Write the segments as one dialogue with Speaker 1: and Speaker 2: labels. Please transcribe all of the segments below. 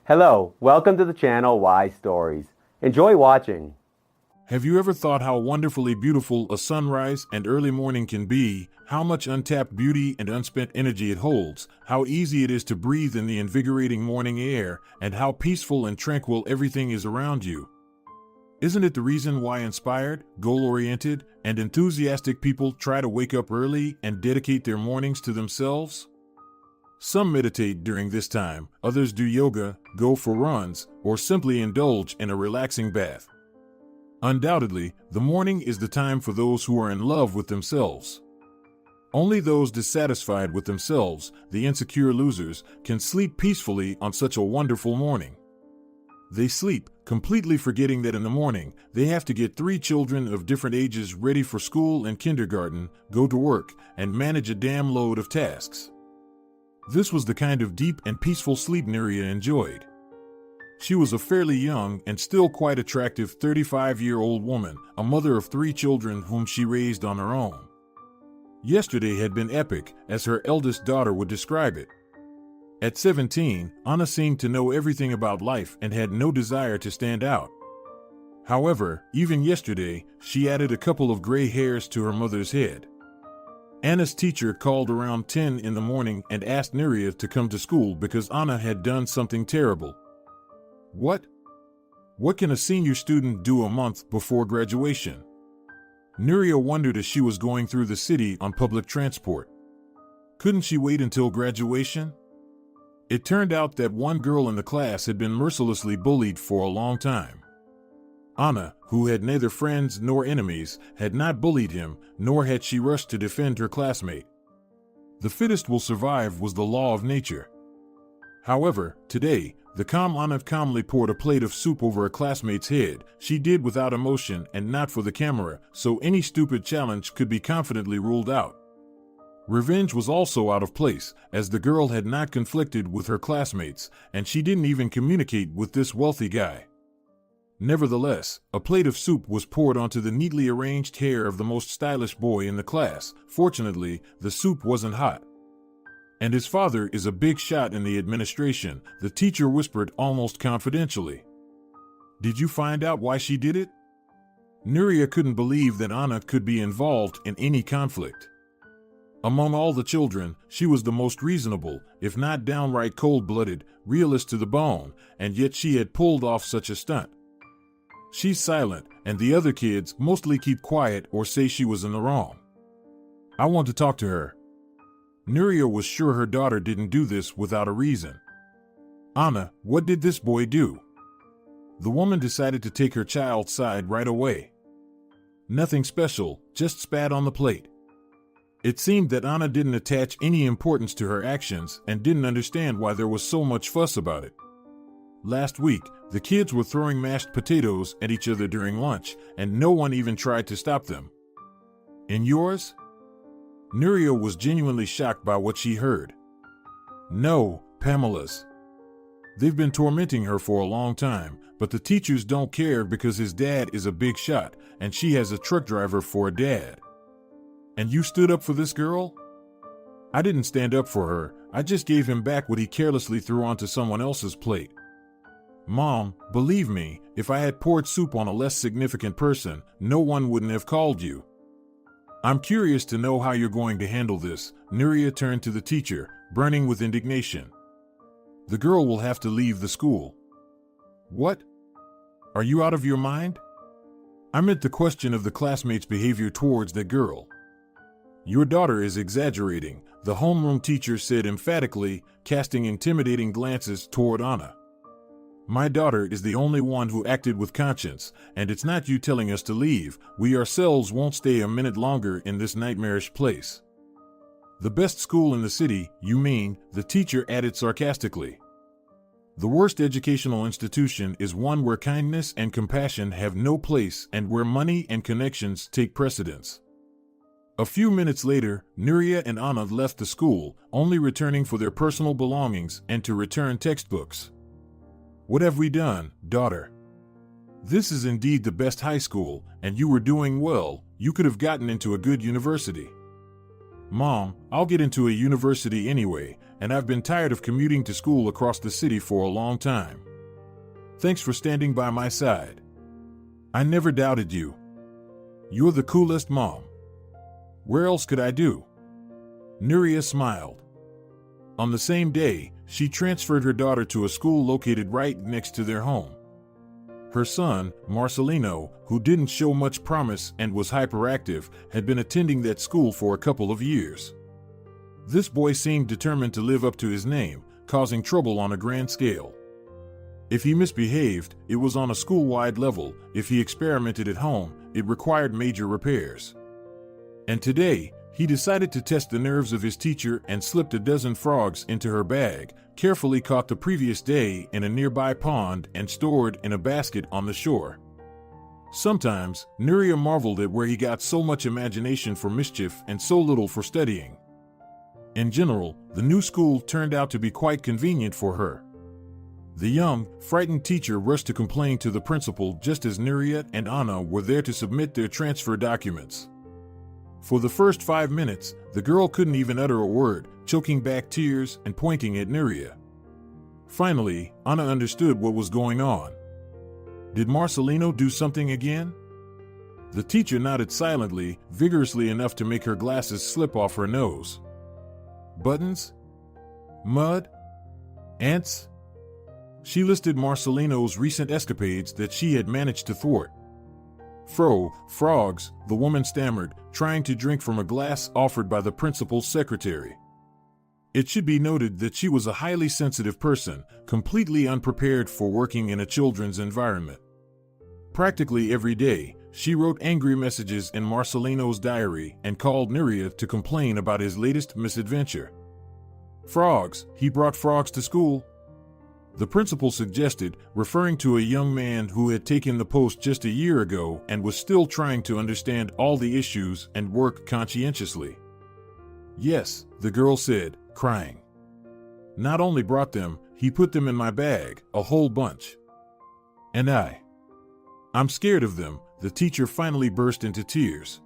Speaker 1: Hello, welcome to the channel Wise Stories. Enjoy watching.
Speaker 2: Have you ever thought how wonderfully beautiful a sunrise and early morning can be, how much untapped beauty and unspent energy it holds, how easy it is to breathe in the invigorating morning air, and how peaceful and tranquil everything is around you? Isn't it the reason why inspired, goal-oriented, and enthusiastic people try to wake up early and dedicate their mornings to themselves? Some meditate during this time, others do yoga, go for runs, or simply indulge in a relaxing bath. Undoubtedly, the morning is the time for those who are in love with themselves. Only those dissatisfied with themselves, the insecure losers, can sleep peacefully on such a wonderful morning. They sleep, completely forgetting that in the morning, they have to get 3 children of different ages ready for school and kindergarten, go to work, and manage a damn load of tasks. This was the kind of deep and peaceful sleep Nuria enjoyed. She was a fairly young and still quite attractive 35-year-old woman, a mother of 3 children whom she raised on her own. Yesterday had been epic, as her eldest daughter would describe it. At 17, Anna seemed to know everything about life and had no desire to stand out. However, even yesterday, she added a couple of gray hairs to her mother's head. Anna's teacher called around 10 in the morning and asked Nuria to come to school because Anna had done something terrible. What? What can a senior student do a month before graduation? Nuria wondered as she was going through the city on public transport. Couldn't she wait until graduation? It turned out that one girl in the class had been mercilessly bullied for a long time. Anna, who had neither friends nor enemies, had not bullied him, nor had she rushed to defend her classmate. The fittest will survive was the law of nature. However, today, the calm Anna calmly poured a plate of soup over a classmate's head. She did without emotion and not for the camera, so any stupid challenge could be confidently ruled out. Revenge was also out of place, as the girl had not conflicted with her classmates, and she didn't even communicate with this wealthy guy. Nevertheless, a plate of soup was poured onto the neatly arranged hair of the most stylish boy in the class. Fortunately, the soup wasn't hot. And his father is a big shot in the administration, the teacher whispered almost confidentially. Did you find out why she did it? Nuria couldn't believe that Anna could be involved in any conflict. Among all the children, she was the most reasonable, if not downright cold-blooded, realist to the bone, and yet she had pulled off such a stunt. She's silent, and the other kids mostly keep quiet or say she was in the wrong. I want to talk to her. Nuria was sure her daughter didn't do this without a reason. Anna, what did this boy do? The woman decided to take her child's side right away. Nothing special, just spat on the plate. It seemed that Anna didn't attach any importance to her actions and didn't understand why there was so much fuss about it. Last week, the kids were throwing mashed potatoes at each other during lunch, and no one even tried to stop them. In yours? Nuria was genuinely shocked by what she heard. No, Pamela's. They've been tormenting her for a long time, but the teachers don't care because his dad is a big shot, and she has a truck driver for a dad. And you stood up for this girl? I didn't stand up for her, I just gave him back what he carelessly threw onto someone else's plate. Mom, believe me, if I had poured soup on a less significant person, no one wouldn't have called you. I'm curious to know how you're going to handle this. Nuria turned to the teacher, burning with indignation. The girl will have to leave the school. What? Are you out of your mind? I meant the question of the classmates' behavior towards that girl. Your daughter is exaggerating, the homeroom teacher said emphatically, casting intimidating glances toward Anna. My daughter is the only one who acted with conscience, and it's not you telling us to leave. We ourselves won't stay a minute longer in this nightmarish place. The best school in the city, you mean, the teacher added sarcastically. The worst educational institution is one where kindness and compassion have no place and where money and connections take precedence. A few minutes later, Nuria and Anna left the school, only returning for their personal belongings and to return textbooks. What have we done, daughter? This is indeed the best high school, and you were doing well. You could have gotten into a good university. Mom, I'll get into a university anyway, and I've been tired of commuting to school across the city for a long time. Thanks for standing by my side. I never doubted you. You're the coolest mom. Where else could I do?" Nuria smiled. On the same day, she transferred her daughter to a school located right next to their home. Her son, Marcelino, who didn't show much promise and was hyperactive, had been attending that school for a couple of years. This boy seemed determined to live up to his name, causing trouble on a grand scale. If he misbehaved, it was on a school-wide level. If he experimented at home, it required major repairs. And today, he decided to test the nerves of his teacher and slipped a dozen frogs into her bag, carefully caught the previous day in a nearby pond and stored in a basket on the shore. Sometimes, Nuria marveled at where he got so much imagination for mischief and so little for studying. In general, the new school turned out to be quite convenient for her. The young, frightened teacher rushed to complain to the principal just as Nuria and Anna were there to submit their transfer documents. For the first 5 minutes, the girl couldn't even utter a word, choking back tears and pointing at Nuria. Finally, Anna understood what was going on. Did Marcelino do something again? The teacher nodded silently, vigorously enough to make her glasses slip off her nose. Buttons? Mud? Ants? She listed Marcelino's recent escapades that she had managed to thwart. Frogs, the woman stammered, trying to drink from a glass offered by the principal's secretary. It should be noted that she was a highly sensitive person, completely unprepared for working in a children's environment. Practically every day, she wrote angry messages in Marcelino's diary and called Nuria to complain about his latest misadventure. Frogs, he brought frogs to school? The principal suggested, referring to a young man who had taken the post just a year ago and was still trying to understand all the issues and work conscientiously. Yes, the girl said, crying. Not only brought them, he put them in my bag, a whole bunch. And I'm scared of them. The teacher finally burst into tears.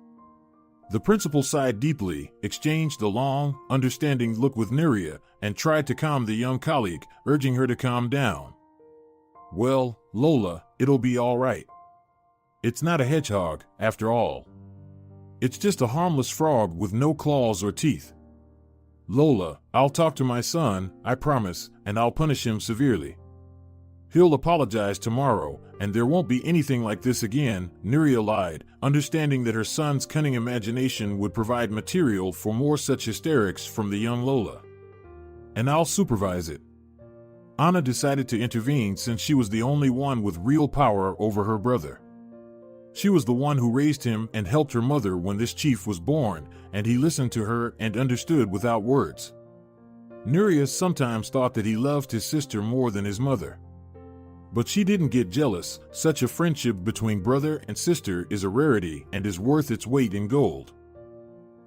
Speaker 2: The principal sighed deeply, exchanged a long, understanding look with Nuria, and tried to calm the young colleague, urging her to calm down. Well, Lola, it'll be all right. It's not a hedgehog, after all. It's just a harmless frog with no claws or teeth. Lola, I'll talk to my son, I promise, and I'll punish him severely. He'll apologize tomorrow, and there won't be anything like this again, Nuria lied, understanding that her son's cunning imagination would provide material for more such hysterics from the young Lola. And I'll supervise it. Anna decided to intervene since she was the only one with real power over her brother. She was the one who raised him and helped her mother when this chief was born, and he listened to her and understood without words. Nuria sometimes thought that he loved his sister more than his mother. But she didn't get jealous. Such a friendship between brother and sister is a rarity and is worth its weight in gold.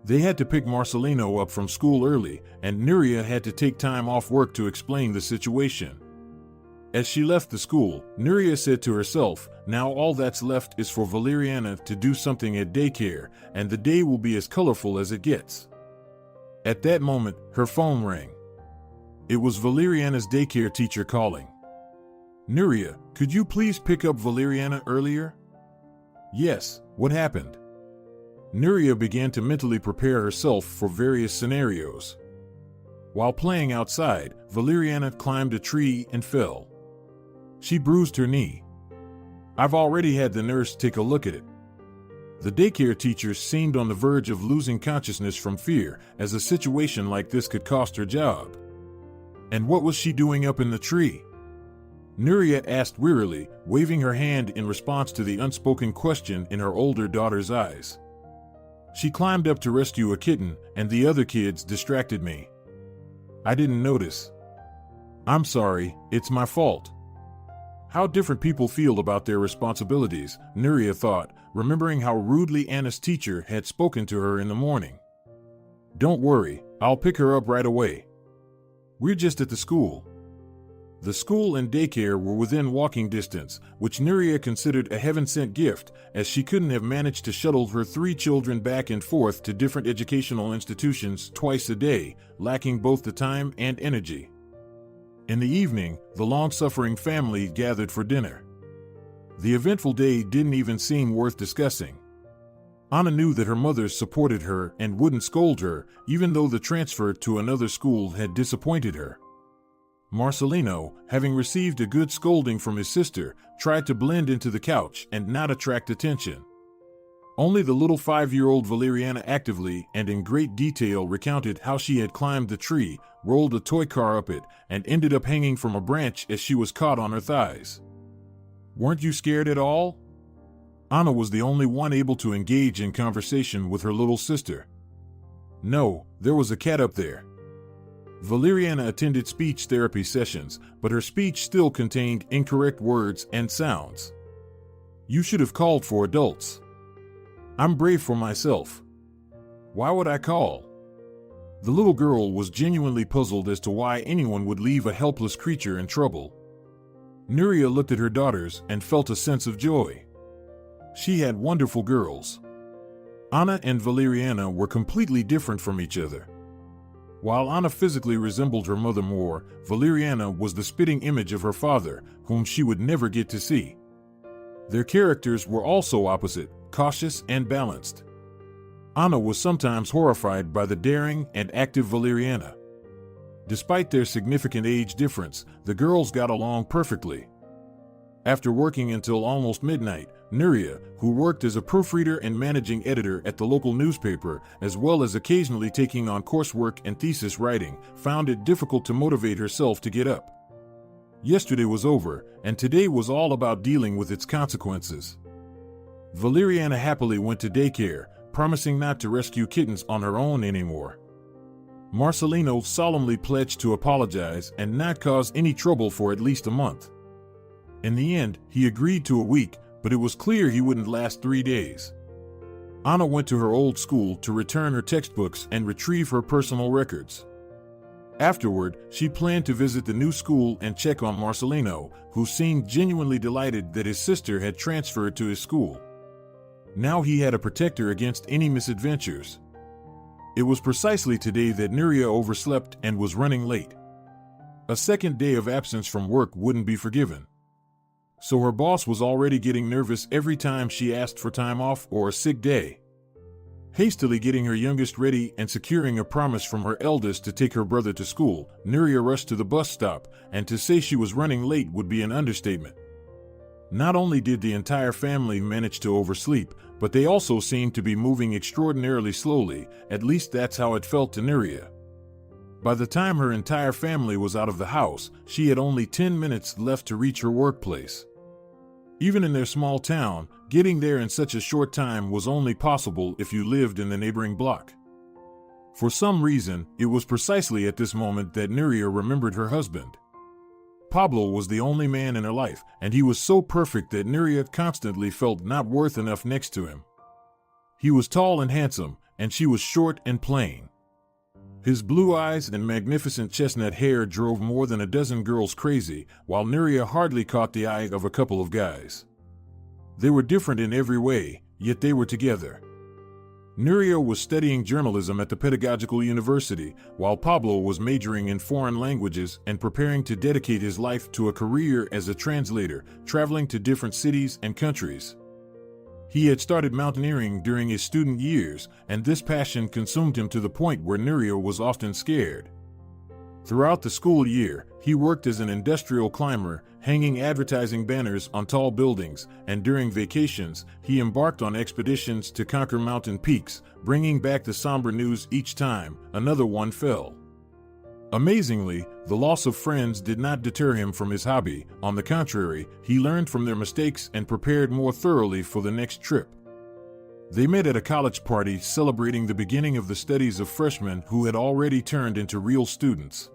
Speaker 2: They had to pick Marcelino up from school early, and Nuria had to take time off work to explain the situation. As she left the school, Nuria said to herself, now all that's left is for Valeriana to do something at daycare, and the day will be as colorful as it gets. At that moment, her phone rang. It was Valeriana's daycare teacher calling. Nuria, could you please pick up Valeriana earlier? Yes, what happened? Nuria began to mentally prepare herself for various scenarios. While playing outside, Valeriana climbed a tree and fell. She bruised her knee. I've already had the nurse take a look at it. The daycare teacher seemed on the verge of losing consciousness from fear, as a situation like this could cost her job. And what was she doing up in the tree? Nuria asked wearily, waving her hand in response to the unspoken question in her older daughter's eyes. She climbed up to rescue a kitten, and the other kids distracted me. I didn't notice. I'm sorry, it's my fault. How different people feel about their responsibilities, Nuria thought, remembering how rudely Anna's teacher had spoken to her in the morning. Don't worry, I'll pick her up right away. We're just at the school. The school and daycare were within walking distance, which Nuria considered a heaven-sent gift, as she couldn't have managed to shuttle her 3 children back and forth to different educational institutions twice a day, lacking both the time and energy. In the evening, the long-suffering family gathered for dinner. The eventful day didn't even seem worth discussing. Anna knew that her mother supported her and wouldn't scold her, even though the transfer to another school had disappointed her. Marcelino, having received a good scolding from his sister, tried to blend into the couch and not attract attention. Only the little 5-year-old Valeriana actively and in great detail recounted how she had climbed the tree, rolled a toy car up it, and ended up hanging from a branch as she was caught on her thighs. "Weren't you scared at all?" Anna was the only one able to engage in conversation with her little sister. "No, there was a cat up there." Valeriana attended speech therapy sessions, but her speech still contained incorrect words and sounds. "You should have called for adults. I'm brave for myself. Why would I call?" The little girl was genuinely puzzled as to why anyone would leave a helpless creature in trouble. Nuria looked at her daughters and felt a sense of joy. She had wonderful girls. Anna and Valeriana were completely different from each other. While Anna physically resembled her mother more, Valeriana was the spitting image of her father, whom she would never get to see. Their characters were also opposite, cautious and balanced. Anna was sometimes horrified by the daring and active Valeriana. Despite their significant age difference, the girls got along perfectly. After working until almost midnight, Nuria, who worked as a proofreader and managing editor at the local newspaper, as well as occasionally taking on coursework and thesis writing, found it difficult to motivate herself to get up. Yesterday was over, and today was all about dealing with its consequences. Valeriana happily went to daycare, promising not to rescue kittens on her own anymore. Marcelino solemnly pledged to apologize and not cause any trouble for at least a month. In the end, he agreed to a week, but it was clear he wouldn't last 3 days. Anna went to her old school to return her textbooks and retrieve her personal records. Afterward, she planned to visit the new school and check on Marcelino, who seemed genuinely delighted that his sister had transferred to his school. Now he had a protector against any misadventures. It was precisely today that Nuria overslept and was running late. A second day of absence from work wouldn't be forgiven. So her boss was already getting nervous every time she asked for time off or a sick day. Hastily getting her youngest ready and securing a promise from her eldest to take her brother to school, Nuria rushed to the bus stop, and to say she was running late would be an understatement. Not only did the entire family manage to oversleep, but they also seemed to be moving extraordinarily slowly, at least that's how it felt to Nuria. By the time her entire family was out of the house, she had only 10 minutes left to reach her workplace. Even in their small town, getting there in such a short time was only possible if you lived in the neighboring block. For some reason, it was precisely at this moment that Nuria remembered her husband. Pablo was the only man in her life, and he was so perfect that Nuria constantly felt not worth enough next to him. He was tall and handsome, and she was short and plain. His blue eyes and magnificent chestnut hair drove more than a dozen girls crazy, while Nuria hardly caught the eye of a couple of guys. They were different in every way, yet they were together. Nuria was studying journalism at the Pedagogical University, while Pablo was majoring in foreign languages and preparing to dedicate his life to a career as a translator, traveling to different cities and countries. He had started mountaineering during his student years, and this passion consumed him to the point where Nuria was often scared. Throughout the school year, he worked as an industrial climber, hanging advertising banners on tall buildings, and during vacations, he embarked on expeditions to conquer mountain peaks, bringing back the somber news each time another one fell. Amazingly, the loss of friends did not deter him from his hobby. On the contrary, he learned from their mistakes and prepared more thoroughly for the next trip. They met at a college party celebrating the beginning of the studies of freshmen who had already turned into real students.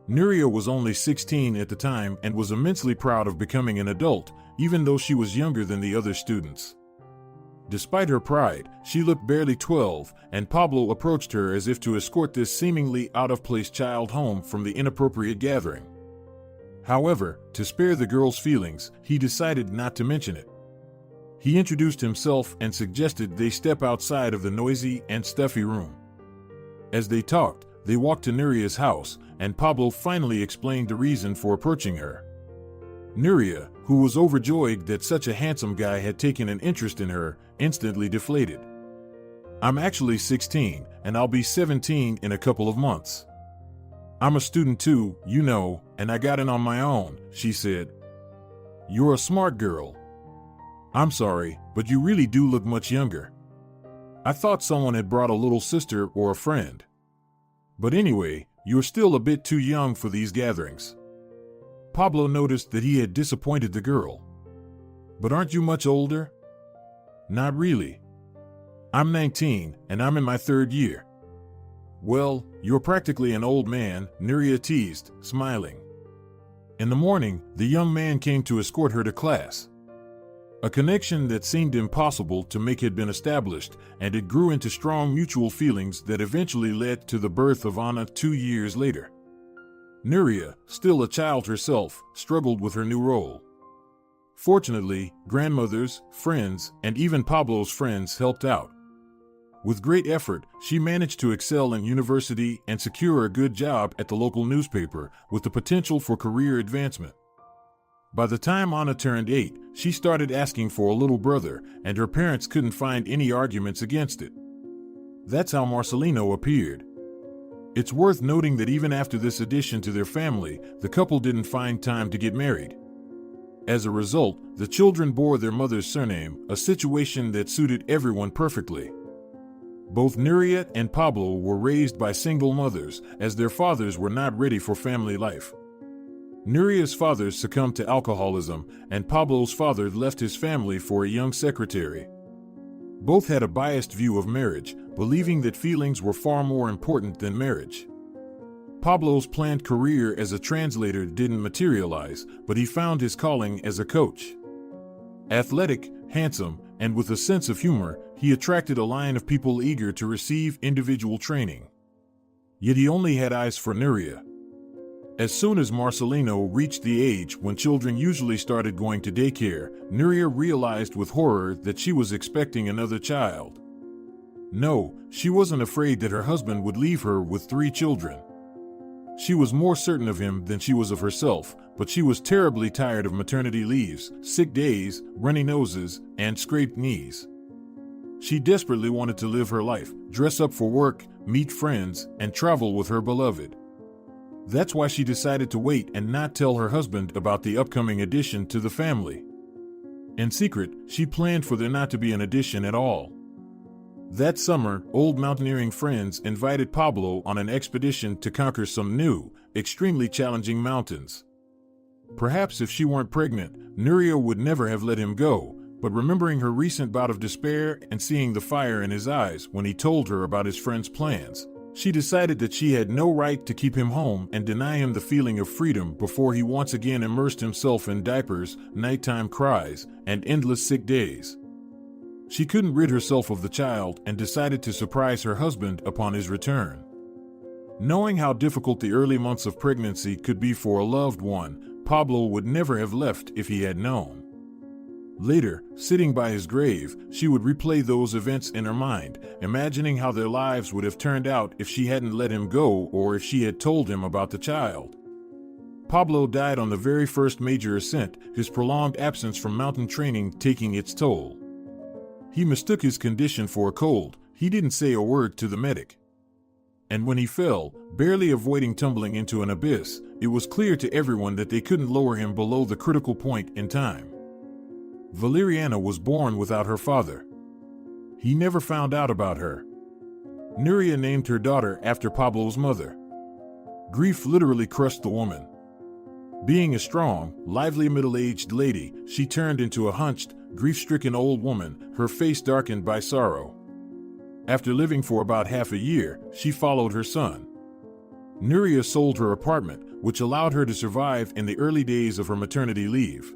Speaker 2: Nuria was only 16 at the time and was immensely proud of becoming an adult, even though she was younger than the other students. Despite her pride, she looked barely 12, and Pablo approached her as if to escort this seemingly out-of-place child home from the inappropriate gathering. However, to spare the girl's feelings, he decided not to mention it. He introduced himself and suggested they step outside of the noisy and stuffy room. As they talked, they walked to Nuria's house, and Pablo finally explained the reason for approaching her. Nuria, who was overjoyed that such a handsome guy had taken an interest in her, instantly deflated. "I'm actually 16, and I'll be 17 in a couple of months. I'm a student too, you know, and I got in on my own," she said. "You're a smart girl. I'm sorry, but you really do look much younger. I thought someone had brought a little sister or a friend. But anyway, you're still a bit too young for these gatherings." Pablo noticed that he had disappointed the girl. "But aren't you much older?" "Not really. I'm 19, and I'm in my third year." "Well, you're practically an old man," Nuria teased, smiling. In the morning, the young man came to escort her to class. A connection that seemed impossible to make had been established, and it grew into strong mutual feelings that eventually led to the birth of Anna 2 years later. Nuria, still a child herself, struggled with her new role. Fortunately, grandmothers, friends, and even Pablo's friends helped out. With great effort, she managed to excel in university and secure a good job at the local newspaper, with the potential for career advancement. By the time Anna turned 8, she started asking for a little brother, and her parents couldn't find any arguments against it. That's how Marcelino appeared. It's worth noting that even after this addition to their family, the couple didn't find time to get married. As a result, the children bore their mother's surname, a situation that suited everyone perfectly. Both Nuria and Pablo were raised by single mothers, as their fathers were not ready for family life. Nuria's father succumbed to alcoholism, and Pablo's father left his family for a young secretary. Both had a biased view of marriage, believing that feelings were far more important than marriage. Pablo's planned career as a translator didn't materialize, but he found his calling as a coach. Athletic, handsome, and with a sense of humor, he attracted a line of people eager to receive individual training. Yet he only had eyes for Nuria. As soon as Marcelino reached the age when children usually started going to daycare, Nuria realized with horror that she was expecting another child. No, she wasn't afraid that her husband would leave her with 3 children. She was more certain of him than she was of herself, but she was terribly tired of maternity leaves, sick days, runny noses, and scraped knees. She desperately wanted to live her life, dress up for work, meet friends, and travel with her beloved. That's why she decided to wait and not tell her husband about the upcoming addition to the family. In secret, she planned for there not to be an addition at all. That summer, old mountaineering friends invited Pablo on an expedition to conquer some new, extremely challenging mountains. Perhaps if she weren't pregnant, Nuria would never have let him go, but remembering her recent bout of despair and seeing the fire in his eyes when he told her about his friend's plans, she decided that she had no right to keep him home and deny him the feeling of freedom before he once again immersed himself in diapers, nighttime cries, and endless sick days. She couldn't rid herself of the child and decided to surprise her husband upon his return. Knowing how difficult the early months of pregnancy could be for a loved one, Pablo would never have left if he had known. Later, sitting by his grave, she would replay those events in her mind, imagining how their lives would have turned out if she hadn't let him go or if she had told him about the child. Pablo died on the very first major ascent, his prolonged absence from mountain training taking its toll. He mistook his condition for a cold. He didn't say a word to the medic. And when he fell, barely avoiding tumbling into an abyss, it was clear to everyone that they couldn't lower him below the critical point in time. Valeriana was born without her father. He never found out about her. Nuria named her daughter after Pablo's mother. Grief literally crushed the woman. Being a strong, lively middle-aged lady, she turned into a hunched, grief-stricken old woman, her face darkened by sorrow. After living for about half a year, she followed her son. Nuria sold her apartment, which allowed her to survive in the early days of her maternity leave.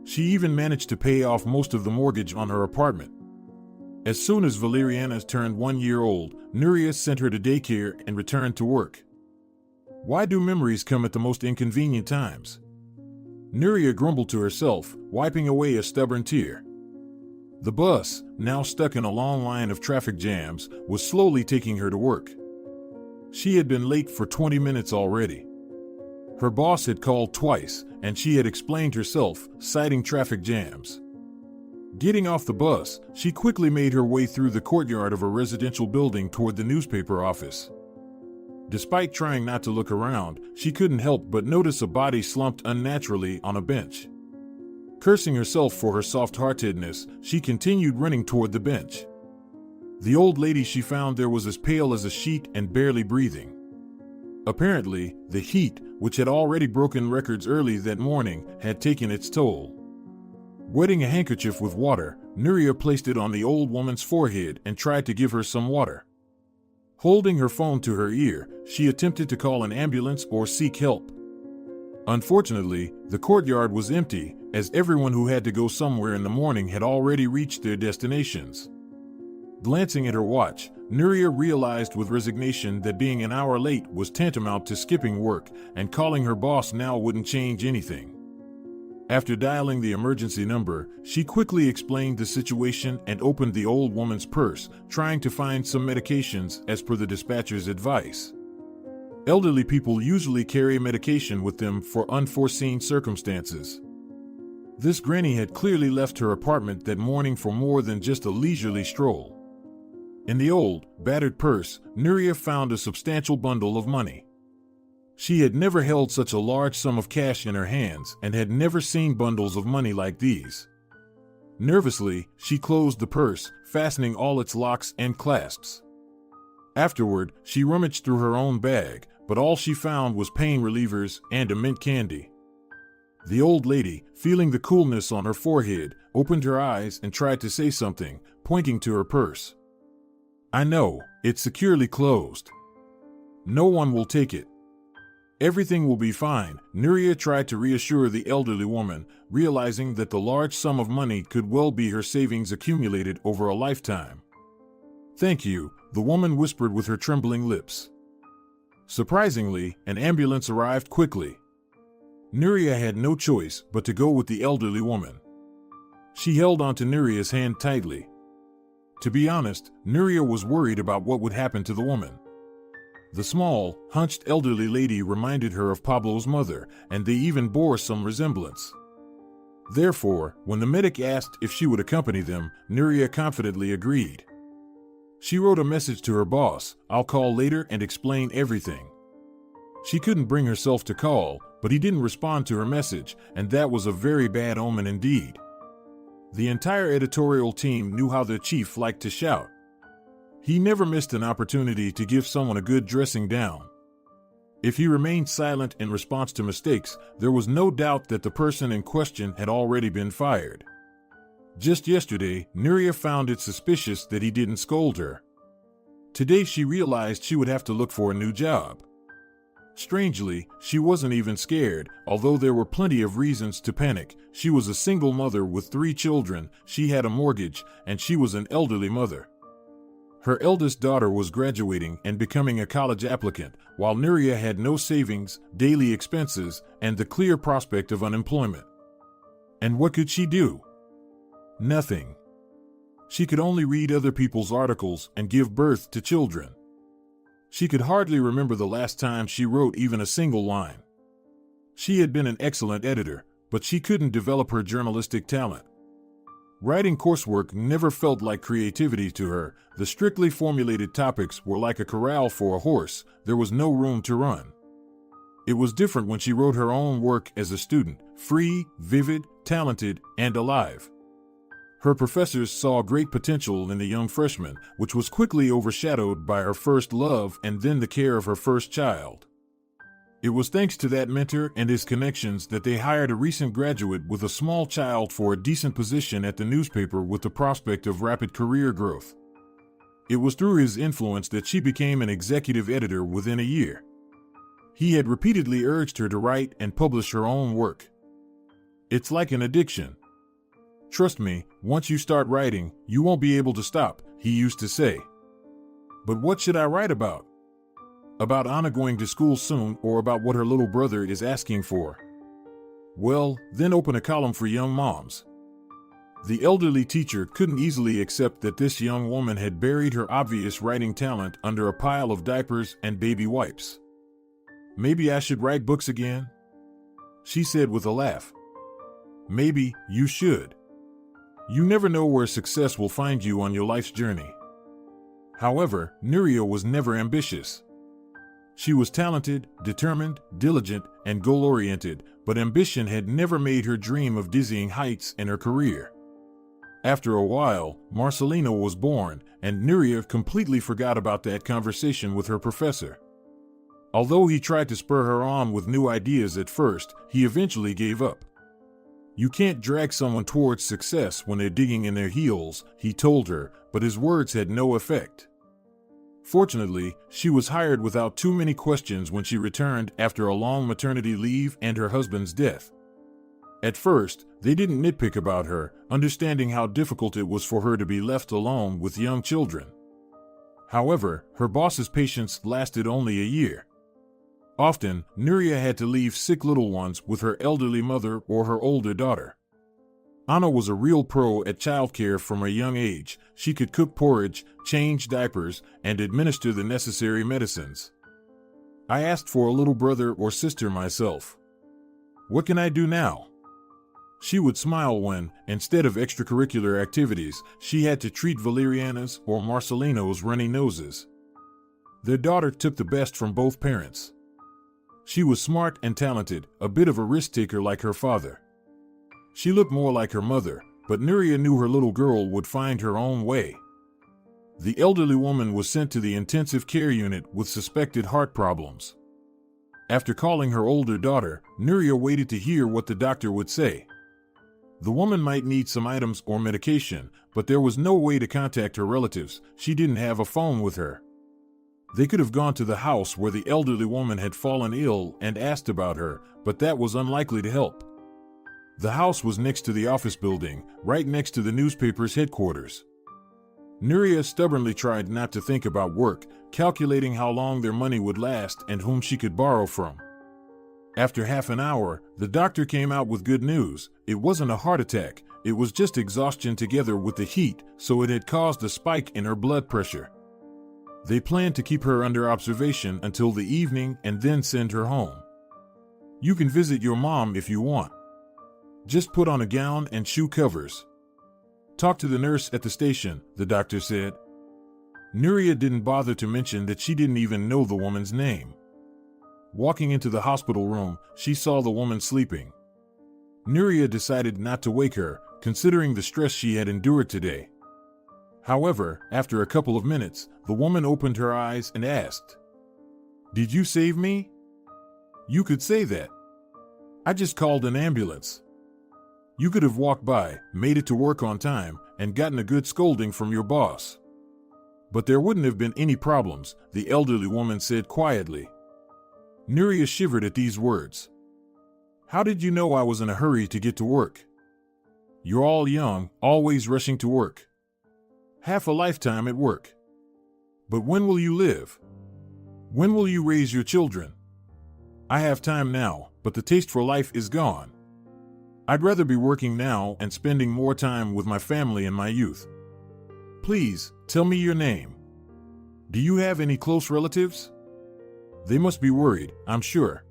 Speaker 2: She even managed to pay off most of the mortgage on her apartment. As soon as Valeriana turned 1 year old, Nuria sent her to daycare and returned to work. Why do memories come at the most inconvenient times? Nuria grumbled to herself, wiping away a stubborn tear. The bus, now stuck in a long line of traffic jams, was slowly taking her to work. She had been late for 20 minutes already. Her boss had called twice, and she had explained herself, citing traffic jams. Getting off the bus, she quickly made her way through the courtyard of a residential building toward the newspaper office. Despite trying not to look around, she couldn't help but notice a body slumped unnaturally on a bench. Cursing herself for her soft-heartedness, she continued running toward the bench. The old lady she found there was as pale as a sheet and barely breathing. Apparently, the heat, which had already broken records early that morning, had taken its toll. Wetting a handkerchief with water, Nuria placed it on the old woman's forehead and tried to give her some water. Holding her phone to her ear, she attempted to call an ambulance or seek help. Unfortunately, the courtyard was empty, as everyone who had to go somewhere in the morning had already reached their destinations. Glancing at her watch, Nuria realized with resignation that being an hour late was tantamount to skipping work, and calling her boss now wouldn't change anything. After dialing the emergency number, she quickly explained the situation and opened the old woman's purse, trying to find some medications as per the dispatcher's advice. Elderly people usually carry medication with them for unforeseen circumstances. This granny had clearly left her apartment that morning for more than just a leisurely stroll. In the old, battered purse, Nuria found a substantial bundle of money. She had never held such a large sum of cash in her hands and had never seen bundles of money like these. Nervously, she closed the purse, fastening all its locks and clasps. Afterward, she rummaged through her own bag, but all she found was pain relievers and a mint candy. The old lady, feeling the coolness on her forehead, opened her eyes and tried to say something, pointing to her purse. "I know, it's securely closed. No one will take it. Everything will be fine," Nuria tried to reassure the elderly woman, realizing that the large sum of money could well be her savings accumulated over a lifetime. "Thank you," the woman whispered with her trembling lips. Surprisingly, an ambulance arrived quickly. Nuria had no choice but to go with the elderly woman. She held onto Nuria's hand tightly. To be honest, Nuria was worried about what would happen to the woman. The small, hunched elderly lady reminded her of Pablo's mother, and they even bore some resemblance. Therefore, when the medic asked if she would accompany them, Nuria confidently agreed. She wrote a message to her boss, "I'll call later and explain everything." She couldn't bring herself to call, but he didn't respond to her message, and that was a very bad omen indeed. The entire editorial team knew how their chief liked to shout. He never missed an opportunity to give someone a good dressing down. If he remained silent in response to mistakes, there was no doubt that the person in question had already been fired. Just yesterday, Nuria found it suspicious that he didn't scold her. Today she realized she would have to look for a new job. Strangely, she wasn't even scared, although there were plenty of reasons to panic. She was a single mother with 3 children, she had a mortgage, and she was an elderly mother. Her eldest daughter was graduating and becoming a college applicant, while Nuria had no savings, daily expenses, and the clear prospect of unemployment. And what could she do? Nothing. She could only read other people's articles and give birth to children. She could hardly remember the last time she wrote even a single line. She had been an excellent editor, but she couldn't develop her journalistic talent. Writing coursework never felt like creativity to her. The strictly formulated topics were like a corral for a horse. There was no room to run. It was different when she wrote her own work as a student, free, vivid, talented, and alive. Her professors saw great potential in the young freshman, which was quickly overshadowed by her first love and then the care of her first child. It was thanks to that mentor and his connections that they hired a recent graduate with a small child for a decent position at the newspaper with the prospect of rapid career growth. It was through his influence that she became an executive editor within a year. He had repeatedly urged her to write and publish her own work. "It's like an addiction. Trust me, once you start writing, you won't be able to stop," he used to say. "But what should I write about? About Anna going to school soon or about what her little brother is asking for?" Well, then open a column for young moms. The elderly teacher couldn't easily accept that this young woman had buried her obvious writing talent under a pile of diapers and baby wipes. Maybe I should write books again? She said with a laugh. Maybe you should. You never know where success will find you on your life's journey. However, Nuria was never ambitious. She was talented, determined, diligent, and goal-oriented, but ambition had never made her dream of dizzying heights in her career. After a while, Marcelino was born, and Nuria completely forgot about that conversation with her professor. Although he tried to spur her on with new ideas at first, he eventually gave up. You can't drag someone towards success when they're digging in their heels, he told her, but his words had no effect. Fortunately, she was hired without too many questions when she returned after a long maternity leave and her husband's death. At first, they didn't nitpick about her, understanding how difficult it was for her to be left alone with young children. However, her boss's patience lasted only a year. Often, Nuria had to leave sick little ones with her elderly mother or her older daughter. Anna was a real pro at childcare from a young age. She could cook porridge, change diapers, and administer the necessary medicines. I asked for a little brother or sister myself. What can I do now? She would smile when, instead of extracurricular activities, she had to treat Valeriana's or Marcelino's runny noses. Their daughter took the best from both parents. She was smart and talented, a bit of a risk-taker like her father. She looked more like her mother, but Nuria knew her little girl would find her own way. The elderly woman was sent to the intensive care unit with suspected heart problems. After calling her older daughter, Nuria waited to hear what the doctor would say. The woman might need some items or medication, but there was no way to contact her relatives. She didn't have a phone with her. They could have gone to the house where the elderly woman had fallen ill and asked about her, but that was unlikely to help. The house was next to the office building, right next to the newspaper's headquarters. Nuria stubbornly tried not to think about work, calculating how long their money would last and whom she could borrow from. After half an hour, the doctor came out with good news. It wasn't a heart attack, it was just exhaustion together with the heat, so it had caused a spike in her blood pressure. They planned to keep her under observation until the evening and then send her home. You can visit your mom if you want. Just put on a gown and shoe covers. Talk to the nurse at the station, the doctor said. Nuria didn't bother to mention that she didn't even know the woman's name. Walking into the hospital room, she saw the woman sleeping. Nuria decided not to wake her, considering the stress she had endured today. However, after a couple of minutes, the woman opened her eyes and asked, "Did you save me?" "You could say that. I just called an ambulance. You could have walked by, made it to work on time, and gotten a good scolding from your boss. But there wouldn't have been any problems," the elderly woman said quietly. Nuria shivered at these words. "How did you know I was in a hurry to get to work? You're all young, always rushing to work. Half a lifetime at work. But when will you live? When will you raise your children? I have time now, but the taste for life is gone. I'd rather be working now and spending more time with my family in my youth. Please, tell me your name. Do you have any close relatives? They must be worried, I'm sure.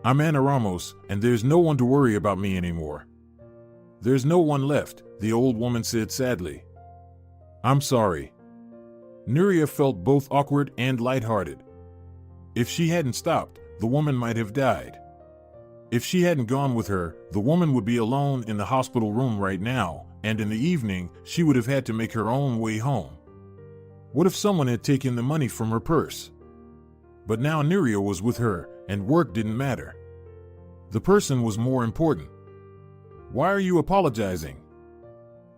Speaker 2: I'm Ana Ramos, and there's no one to worry about me anymore." "There's no one left," the old woman said sadly. "I'm sorry." Nuria felt both awkward and lighthearted. If she hadn't stopped, the woman might have died. If she hadn't gone with her, the woman would be alone in the hospital room right now, and in the evening, she would have had to make her own way home. What if someone had taken the money from her purse? But now Nuria was with her, and work didn't matter. The person was more important. "Why are you apologizing?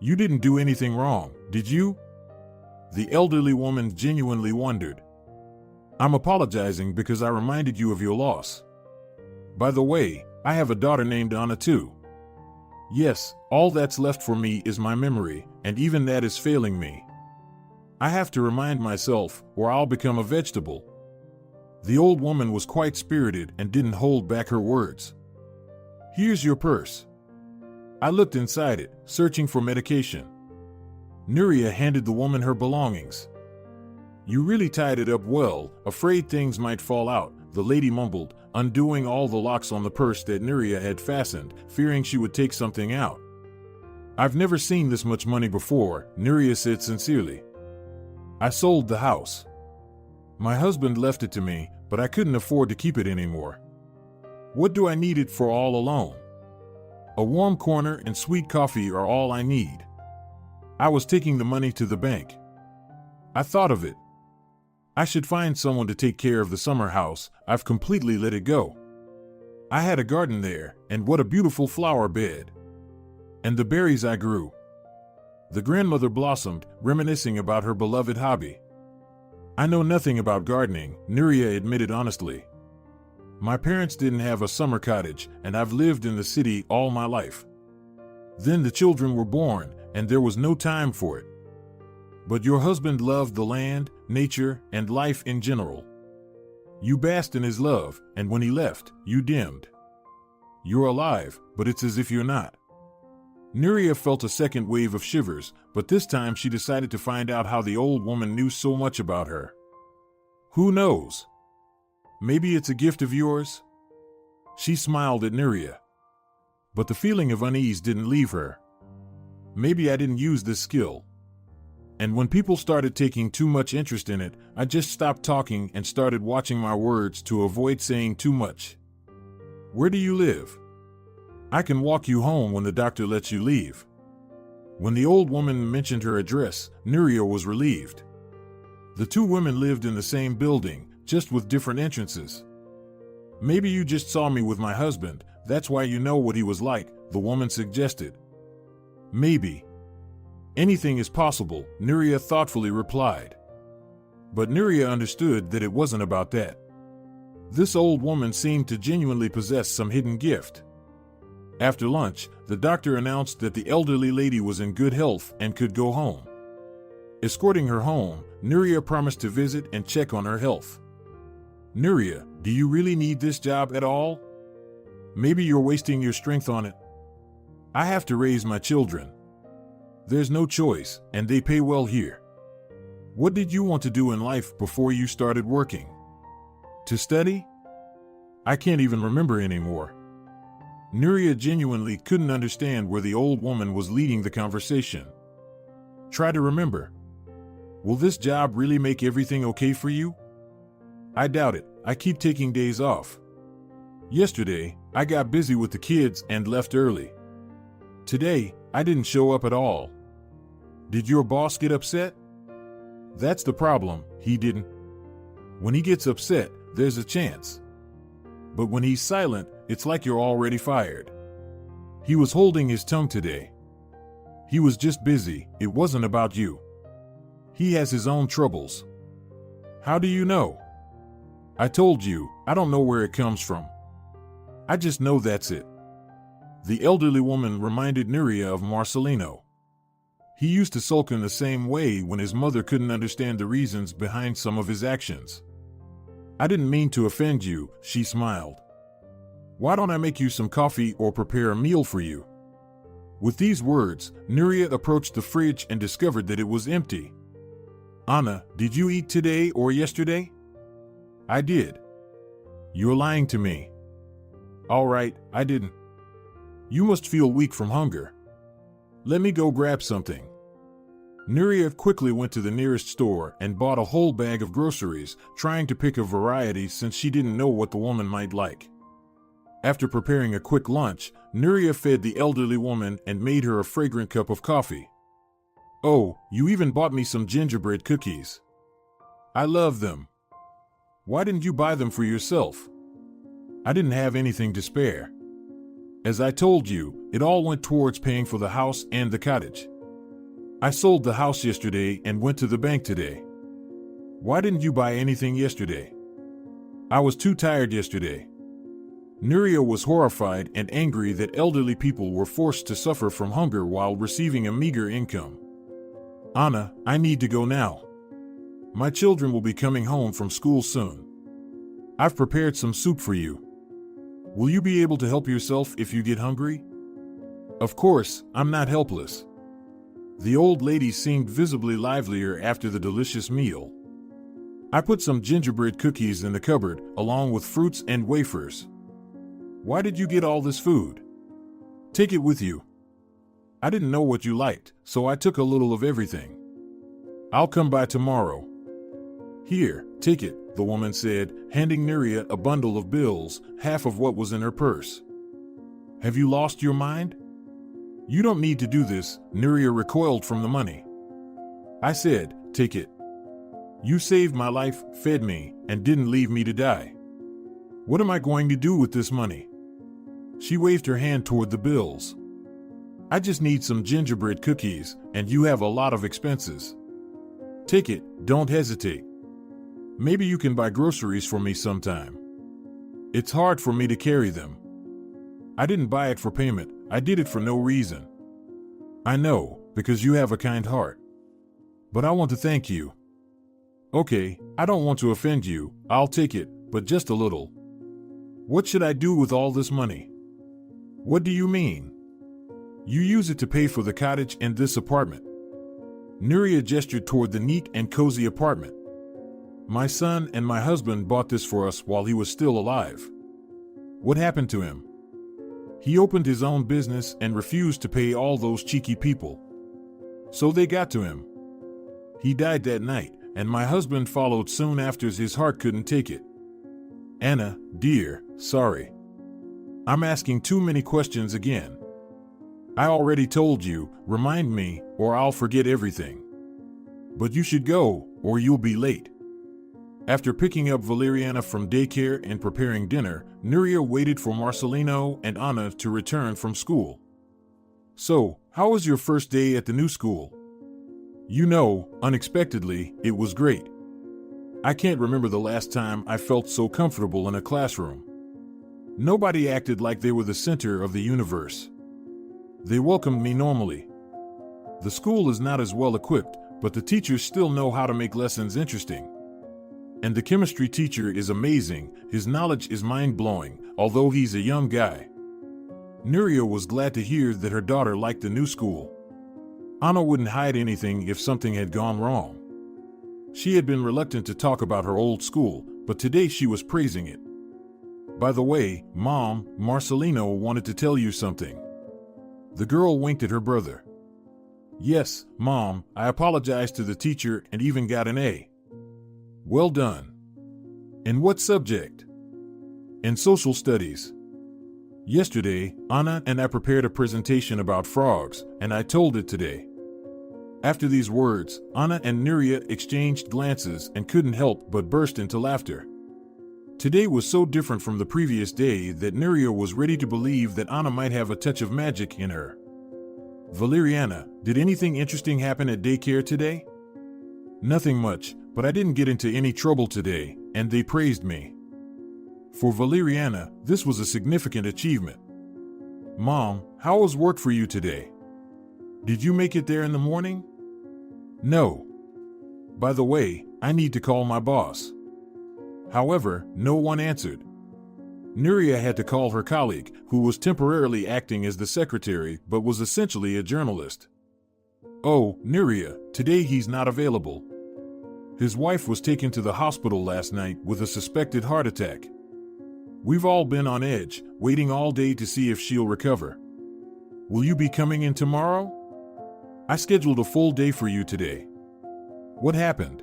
Speaker 2: You didn't do anything wrong, did you?" The elderly woman genuinely wondered. "I'm apologizing because I reminded you of your loss. By the way, I have a daughter named Anna too. Yes, all that's left for me is my memory, and even that is failing me. I have to remind myself, or I'll become a vegetable." The old woman was quite spirited and didn't hold back her words. Here's your purse. I looked inside it, searching for medication. Nuria handed the woman her belongings. You really tied it up well, afraid things might fall out, the lady mumbled, undoing all the locks on the purse that Nuria had fastened, fearing she would take something out. I've never seen this much money before, Nuria said sincerely. I sold the house. My husband left it to me, but I couldn't afford to keep it anymore. What do I need it for all alone? A warm corner and sweet coffee are all I need. I was taking the money to the bank. I thought of it. I should find someone to take care of the summer house. I've completely let it go. I had a garden there, and what a beautiful flower bed. And the berries I grew. The grandmother blossomed, reminiscing about her beloved hobby. I know nothing about gardening, Nuria admitted honestly. My parents didn't have a summer cottage, and I've lived in the city all my life. Then the children were born, and there was no time for it. But your husband loved the land, nature, and life in general. You basked in his love, and when he left, you dimmed. You're alive, but it's as if you're not. Nuria felt a second wave of shivers, but this time she decided to find out how the old woman knew so much about her. Who knows? Maybe it's a gift of yours? She smiled at Nuria. But the feeling of unease didn't leave her. Maybe I didn't use this skill. And when people started taking too much interest in it, I just stopped talking and started watching my words to avoid saying too much. Where do you live? I can walk you home when the doctor lets you leave. When the old woman mentioned her address, Nuria was relieved. The two women lived in the same building, just with different entrances. Maybe you just saw me with my husband, that's why you know what he was like, the woman suggested. Maybe. Anything is possible, Nuria thoughtfully replied. But Nuria understood that it wasn't about that. This old woman seemed to genuinely possess some hidden gift. After lunch, the doctor announced that the elderly lady was in good health and could go home. Escorting her home, Nuria promised to visit and check on her health. Nuria, do you really need this job at all? Maybe you're wasting your strength on it. I have to raise my children. There's no choice, and they pay well here. What did you want to do in life before you started working? To study? I can't even remember anymore. Nuria genuinely couldn't understand where the old woman was leading the conversation. Try to remember. Will this job really make everything okay for you? I doubt it. I keep taking days off. Yesterday, I got busy with the kids and left early. Today, I didn't show up at all. Did your boss get upset? That's the problem, he didn't. When he gets upset, there's a chance. But when he's silent, it's like you're already fired. He was holding his tongue today. He was just busy, it wasn't about you. He has his own troubles. How do you know? I told you, I don't know where it comes from. I just know that's it. The elderly woman reminded Nuria of Marcelino. He used to sulk in the same way when his mother couldn't understand the reasons behind some of his actions. I didn't mean to offend you, she smiled. Why don't I make you some coffee or prepare a meal for you? With these words, Nuria approached the fridge and discovered that it was empty. Anna, did you eat today or yesterday? I did. You're lying to me. All right, I didn't. You must feel weak from hunger. Let me go grab something. Nuria quickly went to the nearest store and bought a whole bag of groceries, trying to pick a variety since she didn't know what the woman might like. After preparing a quick lunch, Nuria fed the elderly woman and made her a fragrant cup of coffee. Oh, you even bought me some gingerbread cookies. I love them. Why didn't you buy them for yourself? I didn't have anything to spare. As I told you, it all went towards paying for the house and the cottage. I sold the house yesterday and went to the bank today. Why didn't you buy anything yesterday? I was too tired yesterday. Nuria was horrified and angry that elderly people were forced to suffer from hunger while receiving a meager income. Anna, I need to go now. My children will be coming home from school soon. I've prepared some soup for you. Will you be able to help yourself if you get hungry? Of course, I'm not helpless. The old lady seemed visibly livelier after the delicious meal. I put some gingerbread cookies in the cupboard, along with fruits and wafers. Why did you get all this food? Take it with you. I didn't know what you liked, so I took a little of everything. I'll come by tomorrow. Here, take it, the woman said, handing Nuria a bundle of bills, half of what was in her purse. Have you lost your mind? You don't need to do this, Nuria recoiled from the money. I said, take it. You saved my life, fed me, and didn't leave me to die. What am I going to do with this money? She waved her hand toward the bills. I just need some gingerbread cookies, and you have a lot of expenses. Take it, don't hesitate. Maybe you can buy groceries for me sometime. It's hard for me to carry them. I didn't buy it for payment, I did it for no reason. I know, because you have a kind heart. But I want to thank you. Okay, I don't want to offend you, I'll take it, but just a little. What should I do with all this money? What do you mean? You use it to pay for the cottage and this apartment. Nuria gestured toward the neat and cozy apartment. My son and my husband bought this for us while he was still alive. What happened to him? He opened his own business and refused to pay all those cheeky people. So they got to him. He died that night, and my husband followed soon after as his heart couldn't take it. Anna, dear, sorry. I'm asking too many questions again. I already told you, remind me, or I'll forget everything. But you should go, or you'll be late. After picking up Valeriana from daycare and preparing dinner, Nuria waited for Marcelino and Anna to return from school. So, how was your first day at the new school? You know, unexpectedly, it was great. I can't remember the last time I felt so comfortable in a classroom. Nobody acted like they were the center of the universe. They welcomed me normally. The school is not as well equipped, but the teachers still know how to make lessons interesting. And the chemistry teacher is amazing, his knowledge is mind-blowing, although he's a young guy. Nuria was glad to hear that her daughter liked the new school. Anna wouldn't hide anything if something had gone wrong. She had been reluctant to talk about her old school, but today she was praising it. By the way, Mom, Marcelino wanted to tell you something. The girl winked at her brother. Yes, Mom, I apologized to the teacher and even got an A. Well done. In what subject? In social studies. Yesterday, Anna and I prepared a presentation about frogs, and I told it today. After these words, Anna and Nuria exchanged glances and couldn't help but burst into laughter. Today was so different from the previous day that Nuria was ready to believe that Anna might have a touch of magic in her. Valeriana, did anything interesting happen at daycare today? Nothing much, but I didn't get into any trouble today, and they praised me. For Valeriana, this was a significant achievement. Mom, how was work for you today? Did you make it there in the morning? No. By the way, I need to call my boss. However, no one answered. Nuria had to call her colleague, who was temporarily acting as the secretary but was essentially a journalist. Oh, Nuria, today he's not available. His wife was taken to the hospital last night with a suspected heart attack. We've all been on edge, waiting all day to see if she'll recover. Will you be coming in tomorrow? I scheduled a full day for you today. What happened?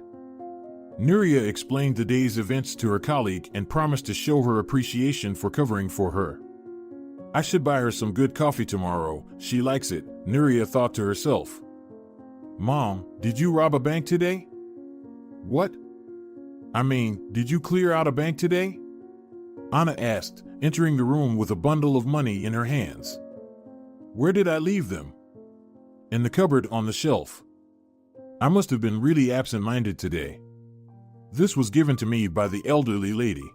Speaker 2: Nuria explained the day's events to her colleague and promised to show her appreciation for covering for her. I should buy her some good coffee tomorrow, she likes it, Nuria thought to herself. Mom, did you rob a bank today? What? I mean, did you clear out a bank today? Anna asked, entering the room with a bundle of money in her hands. Where did I leave them? In the cupboard on the shelf. I must have been really absent-minded today. This was given to me by the elderly lady.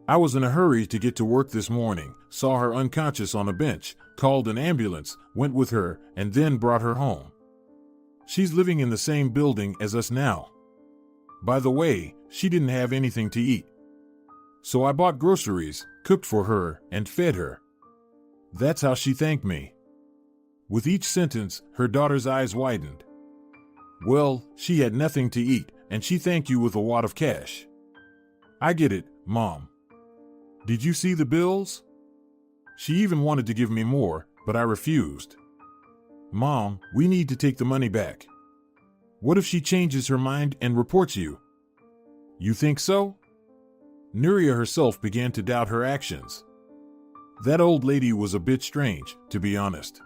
Speaker 2: I was in a hurry to get to work this morning, saw her unconscious on a bench, called an ambulance, went with her, and then brought her home. She's living in the same building as us now. By the way, she didn't have anything to eat. So I bought groceries, cooked for her, and fed her. That's how she thanked me." With each sentence, her daughter's eyes widened. "Well, she had nothing to eat, and she thanked you with a wad of cash." "I get it, Mom. Did you see the bills?" She even wanted to give me more, but I refused. "Mom, we need to take the money back." "What if she changes her mind and reports you?" "You think so?" Nuria herself began to doubt her actions. That old lady was a bit strange, to be honest.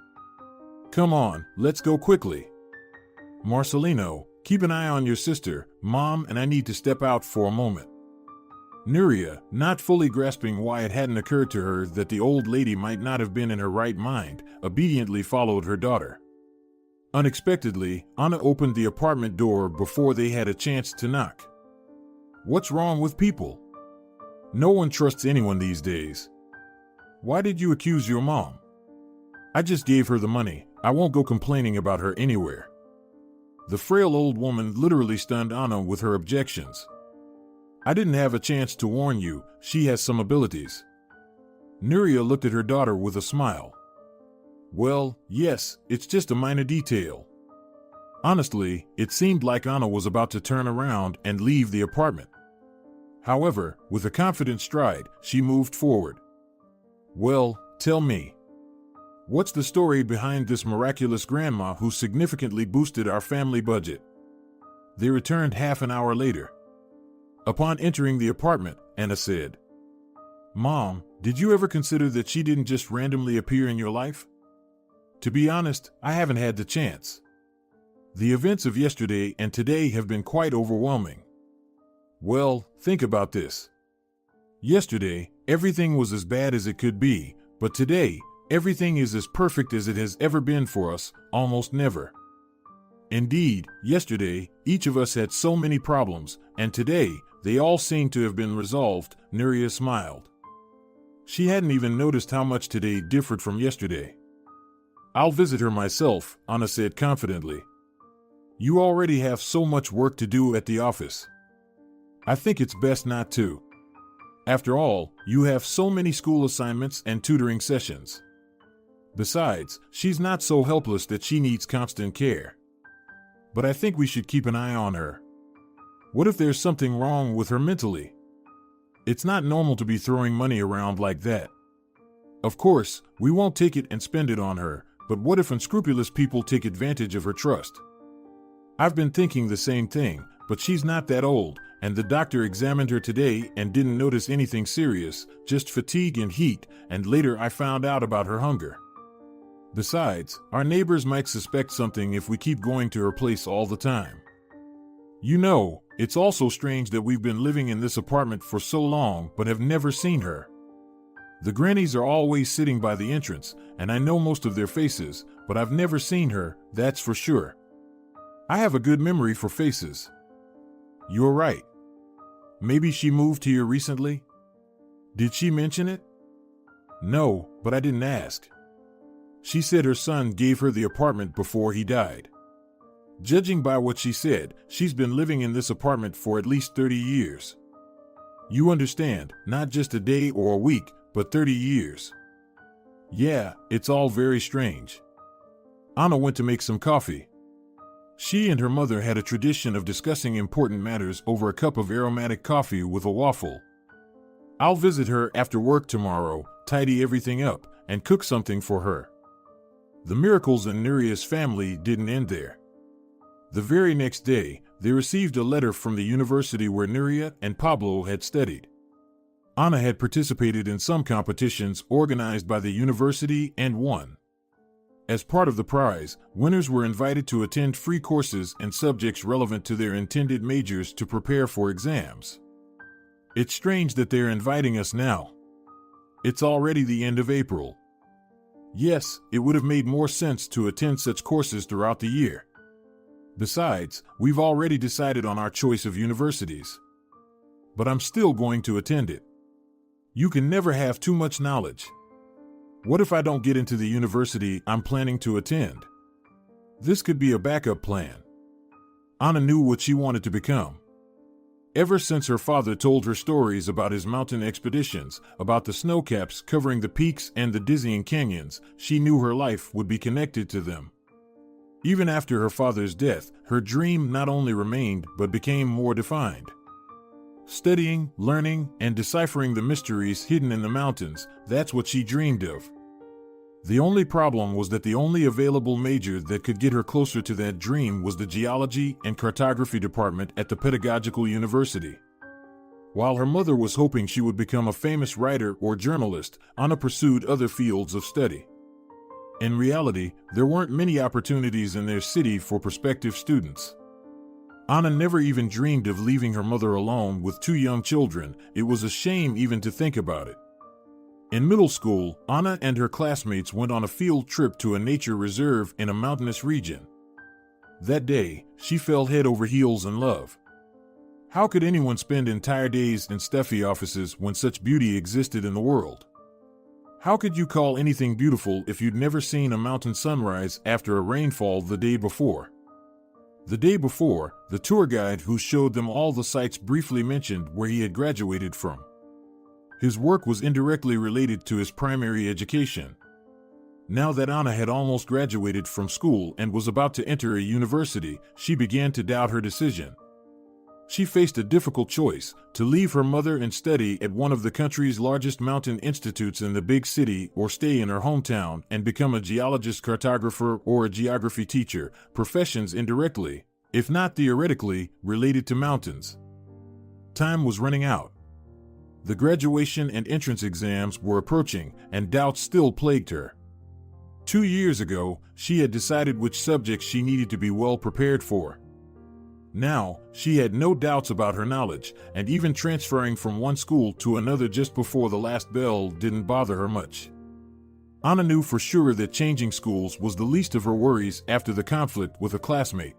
Speaker 2: "Come on, let's go quickly. Marcelino, keep an eye on your sister, Mom, and I need to step out for a moment." Nuria, not fully grasping why it hadn't occurred to her that the old lady might not have been in her right mind, obediently followed her daughter. Unexpectedly, Anna opened the apartment door before they had a chance to knock. What's wrong with people? No one trusts anyone these days. Why did you accuse your mom? I just gave her the money. I won't go complaining about her anywhere. The frail old woman literally stunned Anna with her objections. I didn't have a chance to warn you. She has some abilities. Nuria looked at her daughter with a smile. Well, yes, it's just a minor detail. Honestly, it seemed like Anna was about to turn around and leave the apartment. However, with a confident stride, she moved forward. Well, tell me. What's the story behind this miraculous grandma who significantly boosted our family budget? They returned half an hour later. Upon entering the apartment, Anna said, Mom, did you ever consider that she didn't just randomly appear in your life? To be honest, I haven't had the chance. The events of yesterday and today have been quite overwhelming. Well, think about this. Yesterday, everything was as bad as it could be, but today, everything is as perfect as it has ever been for us, almost never. Indeed, yesterday, each of us had so many problems, and today, they all seem to have been resolved. Nuria smiled. She hadn't even noticed how much today differed from yesterday. I'll visit her myself, Anna said confidently. You already have so much work to do at the office. I think it's best not to. After all, you have so many school assignments and tutoring sessions. Besides, she's not so helpless that she needs constant care. But I think we should keep an eye on her. What if there's something wrong with her mentally? It's not normal to be throwing money around like that. Of course, we won't take it and spend it on her, but what if unscrupulous people take advantage of her trust? I've been thinking the same thing, but she's not that old, and the doctor examined her today and didn't notice anything serious, just fatigue and heat, and later I found out about her hunger. Besides, our neighbors might suspect something if we keep going to her place all the time. You know, it's also strange that we've been living in this apartment for so long but have never seen her. The grannies are always sitting by the entrance, and I know most of their faces, but I've never seen her, that's for sure. I have a good memory for faces. You're right. Maybe she moved here recently? Did she mention it? No, but I didn't ask. She said her son gave her the apartment before he died. Judging by what she said, she's been living in this apartment for at least 30 years. You understand, not just a day or a week, but 30 years. Yeah, it's all very strange. Anna went to make some coffee. She and her mother had a tradition of discussing important matters over a cup of aromatic coffee with a waffle. I'll visit her after work tomorrow, tidy everything up, and cook something for her. The miracles in Nuria's family didn't end there. The very next day, they received a letter from the university where Nuria and Pablo had studied. Anna had participated in some competitions organized by the university and won. As part of the prize, winners were invited to attend free courses and subjects relevant to their intended majors to prepare for exams. It's strange that they're inviting us now. It's already the end of April. Yes, it would have made more sense to attend such courses throughout the year. Besides, we've already decided on our choice of universities. But I'm still going to attend it. You can never have too much knowledge. What if I don't get into the university I'm planning to attend? This could be a backup plan. Anna knew what she wanted to become. Ever since her father told her stories about his mountain expeditions, about the snowcaps covering the peaks and the dizzying canyons, she knew her life would be connected to them. Even after her father's death, her dream not only remained but became more defined. Studying, learning, and deciphering the mysteries hidden in the mountains, that's what she dreamed of. The only problem was that the only available major that could get her closer to that dream was the geology and cartography department at the pedagogical university. While her mother was hoping she would become a famous writer or journalist, Anna pursued other fields of study. In reality, there weren't many opportunities in their city for prospective students. Anna never even dreamed of leaving her mother alone with 2 young children. It was a shame even to think about it. In middle school, Anna and her classmates went on a field trip to a nature reserve in a mountainous region. That day, she fell head over heels in love. How could anyone spend entire days in stuffy offices when such beauty existed in the world? How could you call anything beautiful if you'd never seen a mountain sunrise after a rainfall the day before? The day before, the tour guide who showed them all the sites briefly mentioned where he had graduated from. His work was indirectly related to his primary education. Now that Anna had almost graduated from school and was about to enter a university, she began to doubt her decision. She faced a difficult choice: to leave her mother and study at one of the country's largest mountain institutes in the big city, or stay in her hometown and become a geologist, cartographer, or a geography teacher, professions indirectly, if not theoretically, related to mountains. Time was running out. The graduation and entrance exams were approaching, and doubts still plagued her. 2 years ago, she had decided which subjects she needed to be well prepared for. Now, she had no doubts about her knowledge, and even transferring from one school to another just before the last bell didn't bother her much. Anna knew for sure that changing schools was the least of her worries after the conflict with a classmate.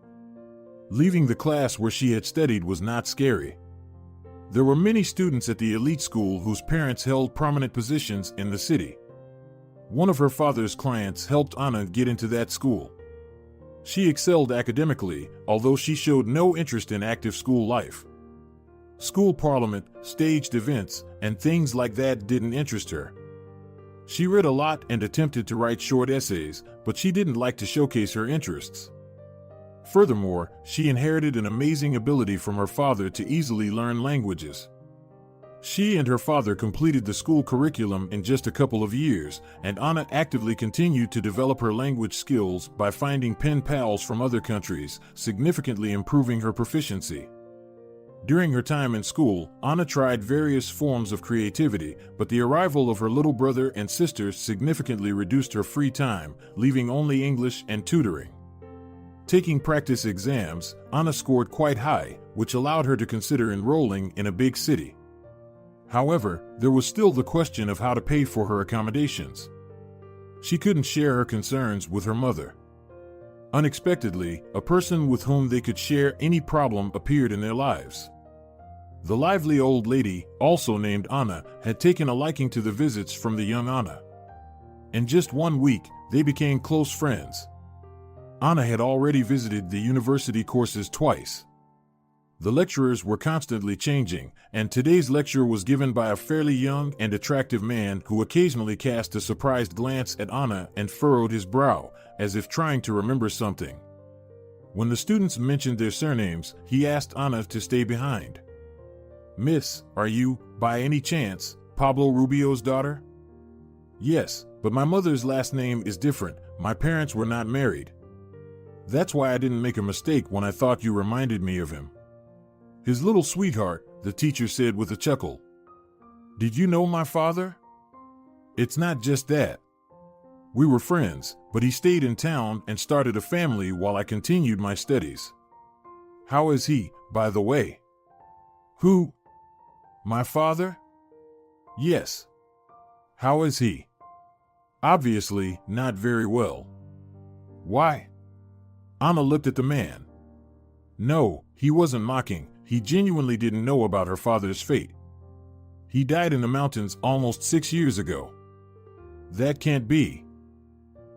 Speaker 2: Leaving the class where she had studied was not scary. There were many students at the elite school whose parents held prominent positions in the city. One of her father's clients helped Anna get into that school. She excelled academically, although she showed no interest in active school life. School parliament, staged events, and things like that didn't interest her. She read a lot and attempted to write short essays, but she didn't like to showcase her interests. Furthermore, she inherited an amazing ability from her father to easily learn languages. She and her father completed the school curriculum in just a couple of years, and Anna actively continued to develop her language skills by finding pen pals from other countries, significantly improving her proficiency. During her time in school, Anna tried various forms of creativity, but the arrival of her little brother and sisters significantly reduced her free time, leaving only English and tutoring. Taking practice exams, Anna scored quite high, which allowed her to consider enrolling in a big city. However, there was still the question of how to pay for her accommodations. She couldn't share her concerns with her mother. Unexpectedly, a person with whom they could share any problem appeared in their lives. The lively old lady, also named Anna, had taken a liking to the visits from the young Anna. In just 1 week, they became close friends. Anna had already visited the university courses twice. The lecturers were constantly changing, and today's lecture was given by a fairly young and attractive man who occasionally cast a surprised glance at Anna and furrowed his brow, as if trying to remember something. When the students mentioned their surnames, he asked Anna to stay behind. "Miss, are you, by any chance, Pablo Rubio's daughter?" "Yes, but my mother's last name is different. My parents were not married. That's why I didn't make a mistake when I thought you reminded me of him." "His little sweetheart," the teacher said with a chuckle. "Did you know my father?" "It's not just that. We were friends, but he stayed in town and started a family while I continued my studies." "How is he, by the way?" "Who? My father?" "Yes. How is he?" "Obviously, not very well." "Why?" Anna looked at the man. No, he wasn't mocking. He genuinely didn't know about her father's fate. "He died in the mountains almost 6 years ago." "That can't be."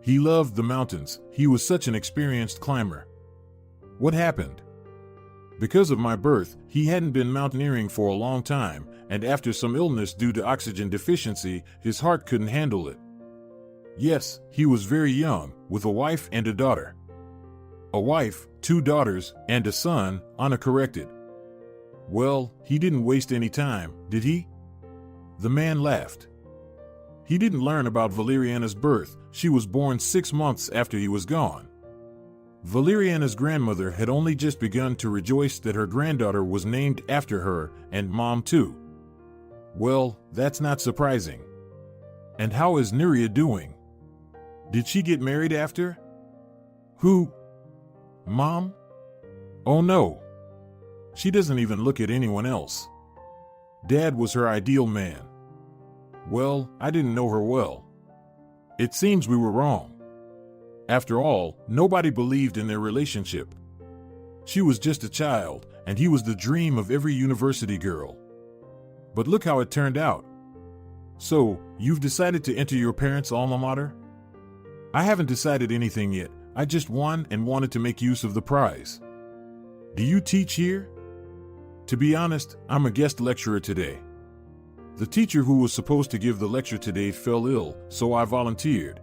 Speaker 2: "He loved the mountains. He was such an experienced climber." "What happened?" Because of my birth, he hadn't been mountaineering for a long time, and after some illness due to oxygen deficiency, his heart couldn't handle it. Yes, he was very young, with a wife and a daughter. A wife, 2 daughters, and a son, Anna corrected. Well, he didn't waste any time, did he? The man laughed. He didn't learn about Valeriana's birth. She was born 6 months after he was gone. Valeriana's grandmother had only just begun to rejoice that her granddaughter was named after her, and Mom too. Well, that's not surprising. And how is Nuria doing? Did she get married after? Who? Mom? Oh no. She doesn't even look at anyone else. Dad was her ideal man. Well, I didn't know her well. It seems we were wrong. After all, nobody believed in their relationship. She was just a child, and he was the dream of every university girl. But look how it turned out. So, you've decided to enter your parents' alma mater? I haven't decided anything yet. I just won and wanted to make use of the prize. Do you teach here? To be honest, I'm a guest lecturer today. The teacher who was supposed to give the lecture today fell ill, so I volunteered.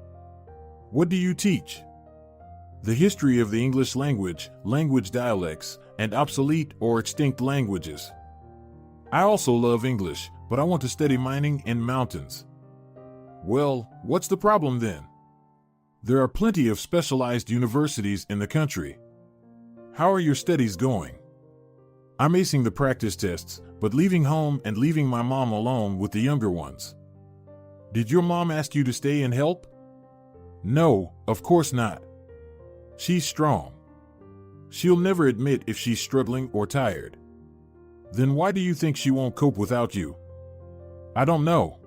Speaker 2: What do you teach? The history of the English language, language dialects, and obsolete or extinct languages. I also love English, but I want to study mining and mountains. Well, what's the problem then? There are plenty of specialized universities in the country. How are your studies going? I'm acing the practice tests, but leaving home and leaving my mom alone with the younger ones. Did your mom ask you to stay and help? No, of course not. She's strong. She'll never admit if she's struggling or tired. Then why do you think she won't cope without you? I don't know.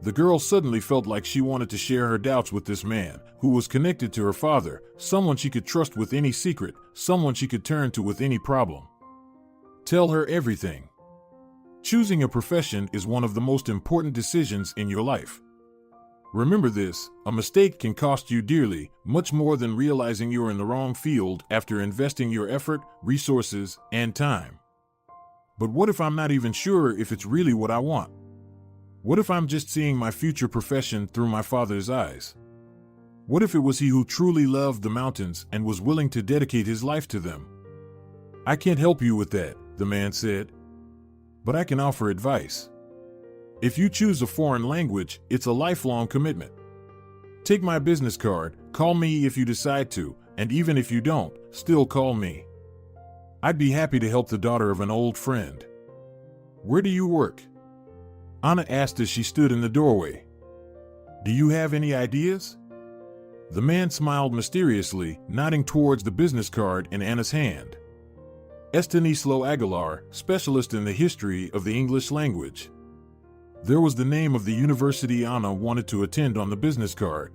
Speaker 2: The girl suddenly felt like she wanted to share her doubts with this man, who was connected to her father, someone she could trust with any secret, someone she could turn to with any problem. Tell her everything. Choosing a profession is one of the most important decisions in your life. Remember this, a mistake can cost you dearly, much more than realizing you're in the wrong field after investing your effort, resources, and time. But what if I'm not even sure if it's really what I want? What if I'm just seeing my future profession through my father's eyes? What if it was he who truly loved the mountains and was willing to dedicate his life to them? I can't help you with that, the man said. But I can offer advice. If you choose a foreign language, it's a lifelong commitment. Take my business card, call me if you decide to, and even if you don't, still call me. I'd be happy to help the daughter of an old friend. Where do you work? Anna asked as she stood in the doorway. Do you have any ideas? The man smiled mysteriously, nodding towards the business card in Anna's hand. Estanislo Aguilar, specialist in the history of the English language. There was the name of the university Anna wanted to attend on the business card.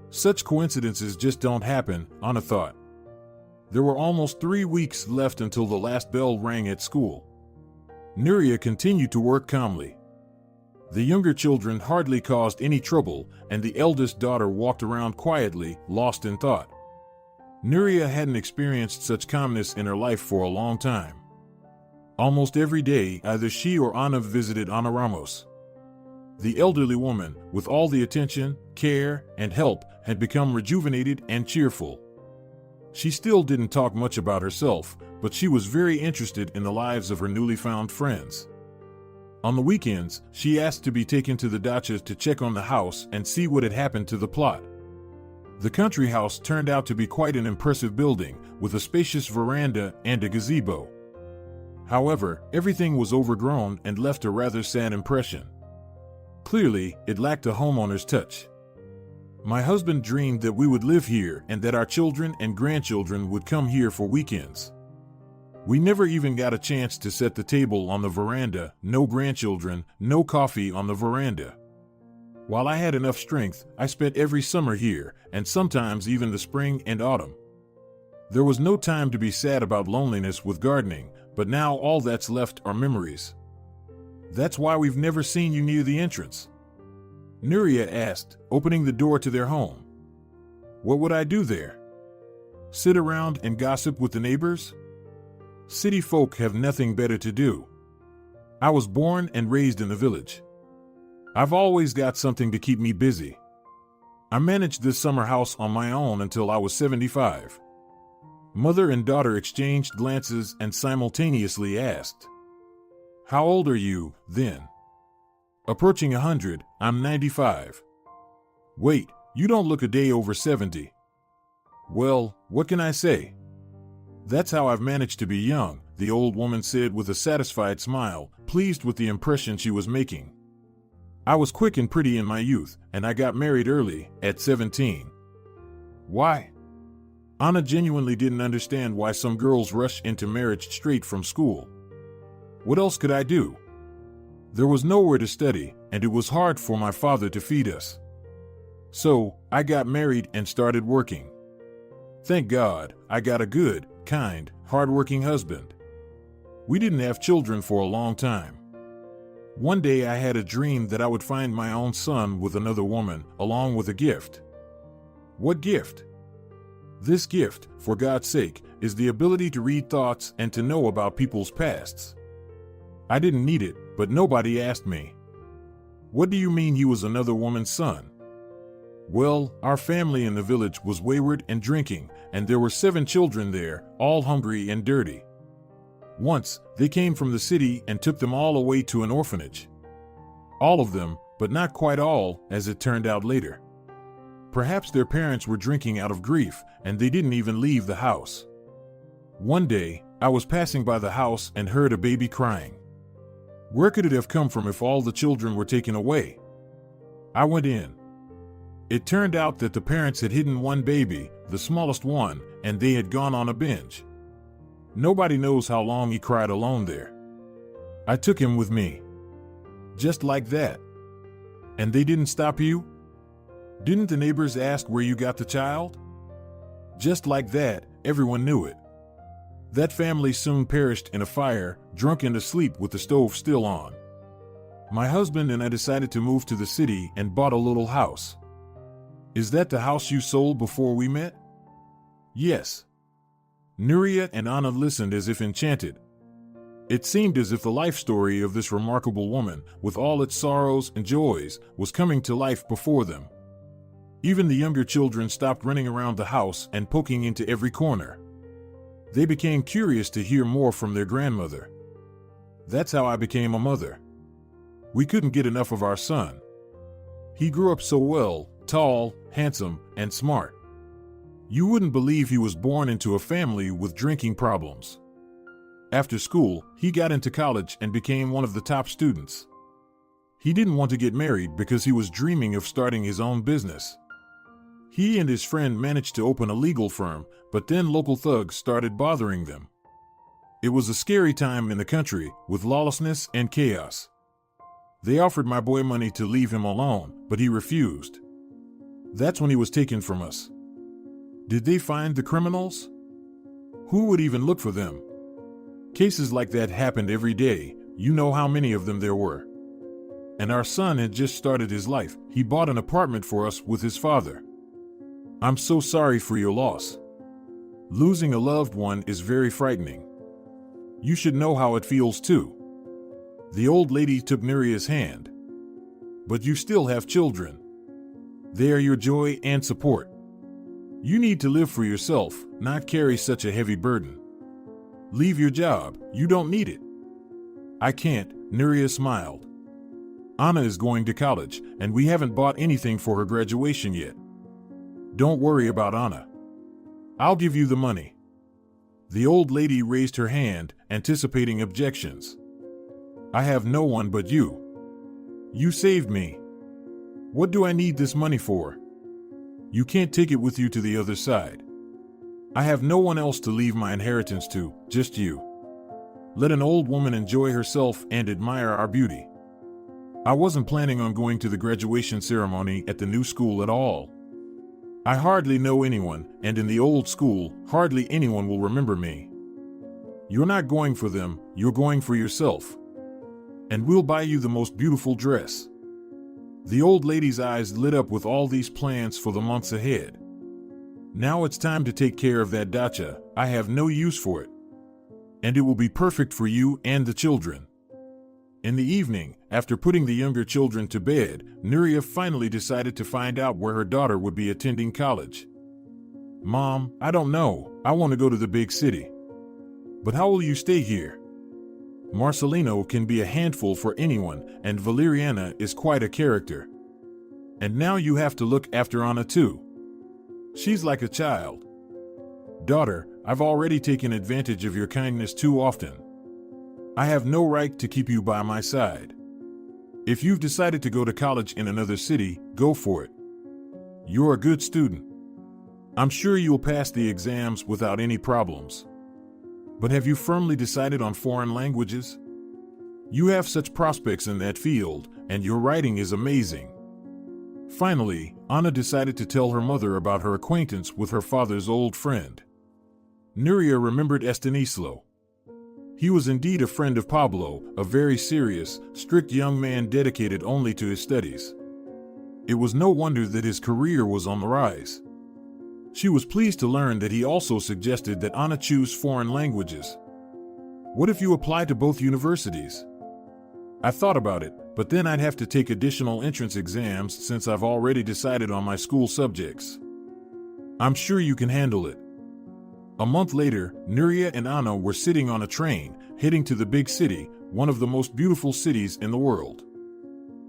Speaker 2: Such coincidences just don't happen, Anna thought. There were almost 3 weeks left until the last bell rang at school. Nuria continued to work calmly. The younger children hardly caused any trouble, and the eldest daughter walked around quietly, lost in thought. Nuria hadn't experienced such calmness in her life for a long time. Almost every day, either she or Anna visited Ana Ramos. The elderly woman, with all the attention, care, and help, had become rejuvenated and cheerful. She still didn't talk much about herself, but she was very interested in the lives of her newly found friends. On the weekends, she asked to be taken to the dacha to check on the house and see what had happened to the plot. The country house turned out to be quite an impressive building, with a spacious veranda and a gazebo. However, everything was overgrown and left a rather sad impression. Clearly, it lacked a homeowner's touch. My husband dreamed that we would live here and that our children and grandchildren would come here for weekends. We never even got a chance to set the table on the veranda, no grandchildren, no coffee on the veranda. While I had enough strength, I spent every summer here, and sometimes even the spring and autumn. There was no time to be sad about loneliness with gardening, but now all that's left are memories. That's why we've never seen you near the entrance. Nuria asked, opening the door to their home. What would I do there? Sit around and gossip with the neighbors? City folk have nothing better to do. I was born and raised in the village. I've always got something to keep me busy. I managed this summer house on my own until I was 75. Mother and daughter exchanged glances and simultaneously asked, "How old are you, then?" "Approaching 100, I'm 95. "Wait, you don't look a day over 70. "Well, what can I say? That's how I've managed to be young," the old woman said with a satisfied smile, pleased with the impression she was making. "I was quick and pretty in my youth, and I got married early, at 17. "Why?" Anna genuinely didn't understand why some girls rush into marriage straight from school. "What else could I do? There was nowhere to study, and it was hard for my father to feed us. So, I got married and started working. Thank God, I got a good, kind, hard-working husband. We didn't have children for a long time. One day I had a dream that I would find my own son with another woman, along with a gift." "What gift?" "This gift, for God's sake, is the ability to read thoughts and to know about people's pasts. I didn't need it, but nobody asked me." "What do you mean he was another woman's son?" "Well, our family in the village was wayward and drinking, and there were 7 children there, all hungry and dirty. Once, they came from the city and took them all away to an orphanage. All of them, but not quite all, as it turned out later. Perhaps their parents were drinking out of grief, and they didn't even leave the house. One day, I was passing by the house and heard a baby crying. Where could it have come from if all the children were taken away? I went in. It turned out that the parents had hidden one baby, the smallest one, and they had gone on a binge. Nobody knows how long he cried alone there. I took him with me. Just like that. And they didn't stop you? Didn't the neighbors ask where you got the child? Just like that, everyone knew it. That family soon perished in a fire, drunk and asleep with the stove still on. My husband and I decided to move to the city and bought a little house. Is that the house you sold before we met? Yes. Nuria and Anna listened as if enchanted. It seemed as if the life story of this remarkable woman, with all its sorrows and joys, was coming to life before them. Even the younger children stopped running around the house and poking into every corner. They became curious to hear more from their grandmother. That's how I became a mother. We couldn't get enough of our son. He grew up so well, tall, handsome, and smart. You wouldn't believe he was born into a family with drinking problems. After school, he got into college and became one of the top students. He didn't want to get married because he was dreaming of starting his own business. He and his friend managed to open a legal firm, but then local thugs started bothering them. It was a scary time in the country, with lawlessness and chaos. They offered my boy money to leave him alone, but he refused. That's when he was taken from us. Did they find the criminals? Who would even look for them? Cases like that happened every day. You know how many of them there were. And our son had just started his life. He bought an apartment for us with his father. I'm so sorry for your loss. Losing a loved one is very frightening. You should know how it feels too. The old lady took Nuria's hand. But you still have children. They are your joy and support. You need to live for yourself, not carry such a heavy burden. Leave your job, you don't need it. I can't, Nuria smiled. Anna is going to college, and we haven't bought anything for her graduation yet. Don't worry about Anna. I'll give you the money. The old lady raised her hand, anticipating objections. I have no one but you. You saved me. What do I need this money for? You can't take it with you to the other side. I have no one else to leave my inheritance to, just you. Let an old woman enjoy herself and admire our beauty. I wasn't planning on going to the graduation ceremony at the new school at all. I hardly know anyone, and in the old school, hardly anyone will remember me. You're not going for them, you're going for yourself. And we'll buy you the most beautiful dress. The old lady's eyes lit up with all these plans for the months ahead. Now it's time to take care of that dacha. I have no use for it. and it will be perfect for you and the children. In the evening, after putting the younger children to bed, Nuria finally decided to find out where her daughter would be attending college. Mom, I don't know. I want to go to the big city. But how will you stay here? Marcelino can be a handful for anyone, and Valeriana is quite a character. And now you have to look after Anna too. She's like a child. Daughter, I've already taken advantage of your kindness too often. I have no right to keep you by my side. If you've decided to go to college in another city, go for it. You're a good student. I'm sure you'll pass the exams without any problems. But have you firmly decided on foreign languages? You have such prospects in that field, and your writing is amazing. Finally, Anna decided to tell her mother about her acquaintance with her father's old friend. Nuria remembered Estanislo. He was indeed a friend of Pablo, a very serious, strict young man dedicated only to his studies. It was no wonder that his career was on the rise. She was pleased to learn that he also suggested that Anna choose foreign languages. What if you apply to both universities? I thought about it, but then I'd have to take additional entrance exams since I've already decided on my school subjects. I'm sure you can handle it. A month later, Nuria and Anna were sitting on a train, heading to the big city, one of the most beautiful cities in the world.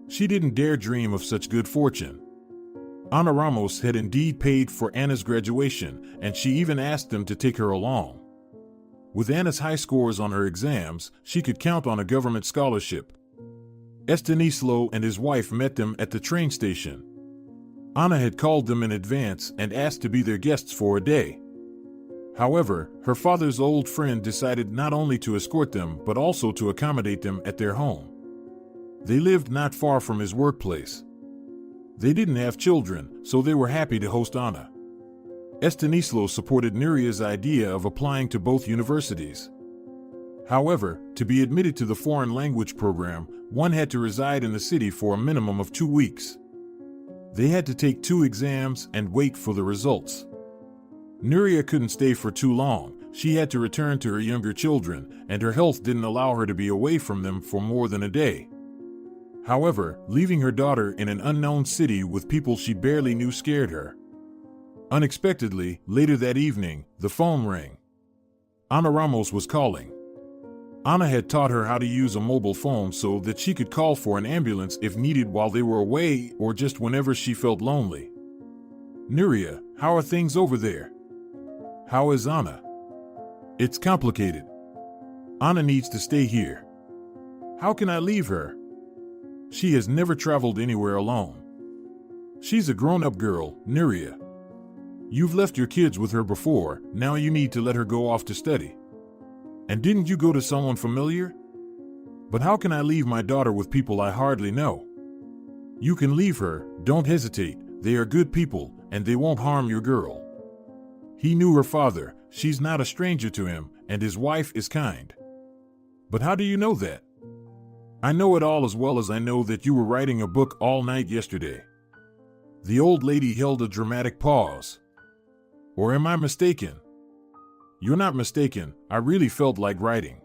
Speaker 2: She didn't dare dream of such good fortune. Ana Ramos had indeed paid for Anna's graduation, and she even asked them to take her along. With Anna's high scores on her exams, she could count on a government scholarship. Estanislo and his wife met them at the train station. Anna had called them in advance and asked to be their guests for a day. However, her father's old friend decided not only to escort them but also to accommodate them at their home. They lived not far from his workplace. They didn't have children, so they were happy to host Anna. Estanislo supported Nuria's idea of applying to both universities. However, to be admitted to the foreign language program, one had to reside in the city for a minimum of 2 weeks. They had to take 2 exams and wait for the results. Nuria couldn't stay for too long. She had to return to her younger children, and her health didn't allow her to be away from them for more than a day. However, leaving her daughter in an unknown city with people she barely knew scared her. Unexpectedly, later that evening, the phone rang. Ana Ramos was calling. Ana had taught her how to use a mobile phone so that she could call for an ambulance if needed while they were away or just whenever she felt lonely. Nuria, how are things over there? How is Ana? It's complicated. Ana needs to stay here. How can I leave her? She has never traveled anywhere alone. She's a grown-up girl, Nuria. You've left your kids with her before, now you need to let her go off to study. And didn't you go to someone familiar? But how can I leave my daughter with people I hardly know? You can leave her, don't hesitate, they are good people, and they won't harm your girl. He knew her father, she's not a stranger to him, and his wife is kind. But how do you know that? I know it all as well as I know that you were writing a book all night yesterday. The old lady held a dramatic pause. Or am I mistaken? You're not mistaken, I really felt like writing.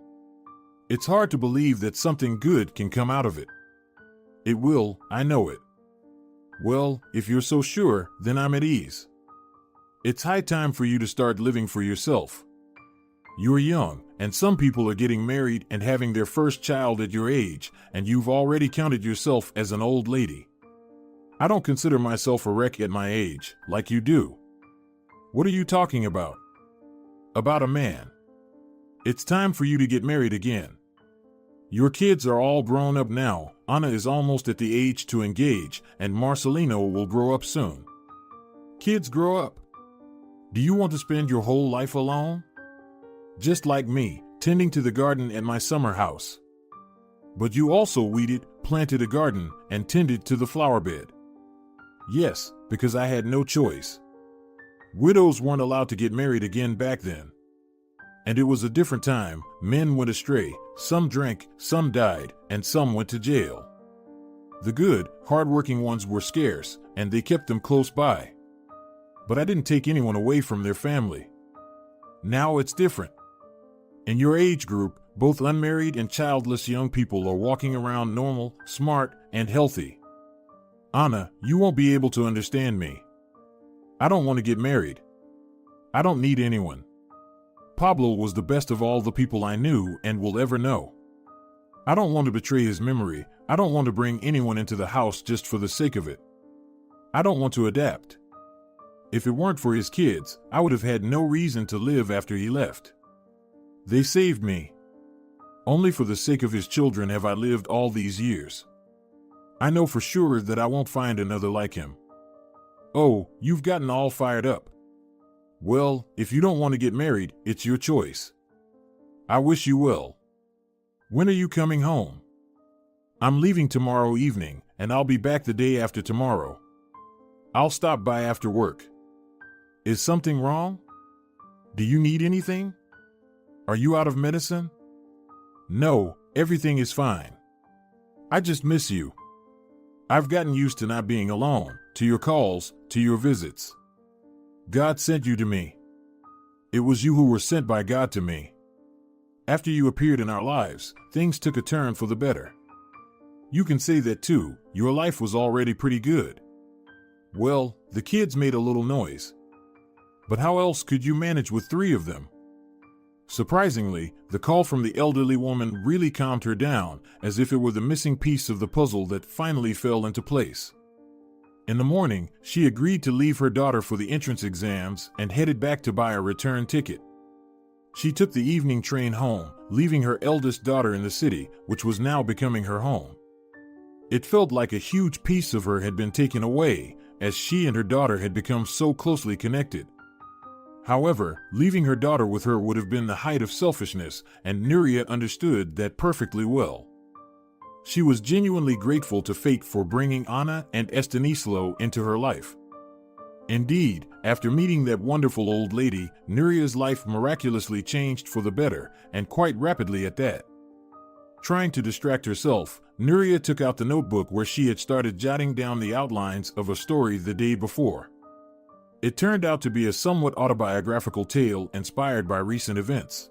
Speaker 2: It's hard to believe that something good can come out of it. It will, I know it. Well, if you're so sure, then I'm at ease. It's high time for you to start living for yourself. You're young, and some people are getting married and having their first child at your age, and you've already counted yourself as an old lady. I don't consider myself a wreck at my age, like you do. What are you talking about? About a man. It's time for you to get married again. Your kids are all grown up now, Ana is almost at the age to engage, and Marcelino will grow up soon. Kids grow up. Do you want to spend your whole life alone? Just like me, tending to the garden at my summer house. But you also weeded, planted a garden, and tended to the flower bed. Yes, because I had no choice. Widows weren't allowed to get married again back then. And it was a different time, men went astray, some drank, some died, and some went to jail. The good, hard-working ones were scarce, and they kept them close by. But I didn't take anyone away from their family. Now it's different. In your age group, both unmarried and childless young people are walking around normal, smart, and healthy. Anna, you won't be able to understand me. I don't want to get married. I don't need anyone. Pablo was the best of all the people I knew and will ever know. I don't want to betray his memory. I don't want to bring anyone into the house just for the sake of it. I don't want to adapt. If it weren't for his kids, I would have had no reason to live after he left. They saved me. Only for the sake of his children have I lived all these years. I know for sure that I won't find another like him. Oh, you've gotten all fired up. Well, if you don't want to get married, it's your choice. I wish you well. When are you coming home? I'm leaving tomorrow evening, and I'll be back the day after tomorrow. I'll stop by after work. Is something wrong? Do you need anything? Are you out of medicine? No, everything is fine. I just miss you. I've gotten used to not being alone, to your calls, to your visits. God sent you to me. It was you who were sent by God to me. After you appeared in our lives, things took a turn for the better. You can say that too, your life was already pretty good. Well, the kids made a little noise. But how else could you manage with 3 of them? Surprisingly, the call from the elderly woman really calmed her down, as if it were the missing piece of the puzzle that finally fell into place. In the morning, she agreed to leave her daughter for the entrance exams and headed back to buy a return ticket. She took the evening train home, leaving her eldest daughter in the city, which was now becoming her home. It felt like a huge piece of her had been taken away, as she and her daughter had become so closely connected. However, leaving her daughter with her would have been the height of selfishness, and Nuria understood that perfectly well. She was genuinely grateful to fate for bringing Anna and Estanislo into her life. Indeed, after meeting that wonderful old lady, Nuria's life miraculously changed for the better, and quite rapidly at that. Trying to distract herself, Nuria took out the notebook where she had started jotting down the outlines of a story the day before. It turned out to be a somewhat autobiographical tale inspired by recent events.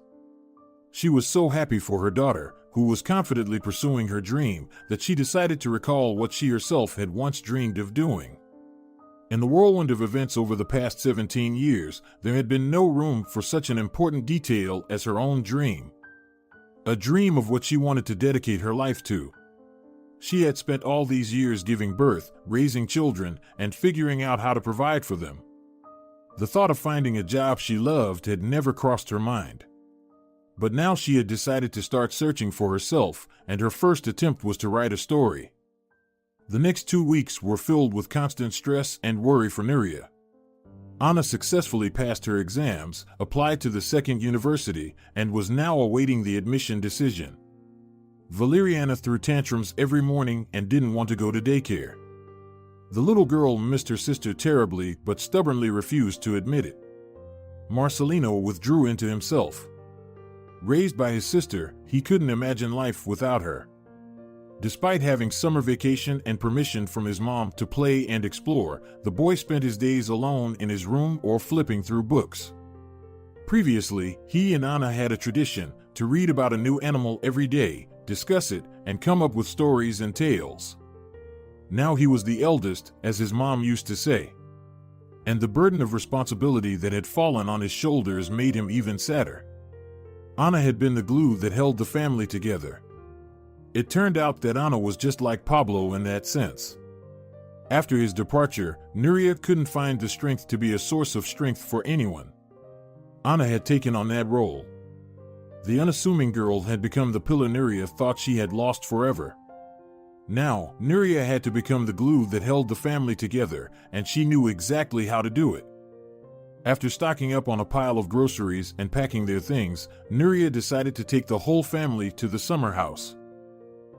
Speaker 2: She was so happy for her daughter, who was confidently pursuing her dream, that she decided to recall what she herself had once dreamed of doing. In the whirlwind of events over the past 17 years, there had been no room for such an important detail as her own dream. A dream of what she wanted to dedicate her life to. She had spent all these years giving birth, raising children, and figuring out how to provide for them. The thought of finding a job she loved had never crossed her mind. But now she had decided to start searching for herself, and her first attempt was to write a story. The next 2 weeks were filled with constant stress and worry for Nuria. Anna successfully passed her exams, applied to the second university, and was now awaiting the admission decision. Valeriana threw tantrums every morning and didn't want to go to daycare. The little girl missed her sister terribly but stubbornly refused to admit it. Marcelino withdrew into himself. Raised by his sister, he couldn't imagine life without her. Despite having summer vacation and permission from his mom to play and explore, the boy spent his days alone in his room or flipping through books. Previously, he and Anna had a tradition to read about a new animal every day, discuss it, and come up with stories and tales. Now he was the eldest, as his mom used to say. And the burden of responsibility that had fallen on his shoulders made him even sadder. Anna had been the glue that held the family together. It turned out that Anna was just like Pablo in that sense. After his departure, Nuria couldn't find the strength to be a source of strength for anyone. Anna had taken on that role. The unassuming girl had become the pillar Nuria thought she had lost forever. Now, Nuria had to become the glue that held the family together, and she knew exactly how to do it. After stocking up on a pile of groceries and packing their things, Nuria decided to take the whole family to the summer house.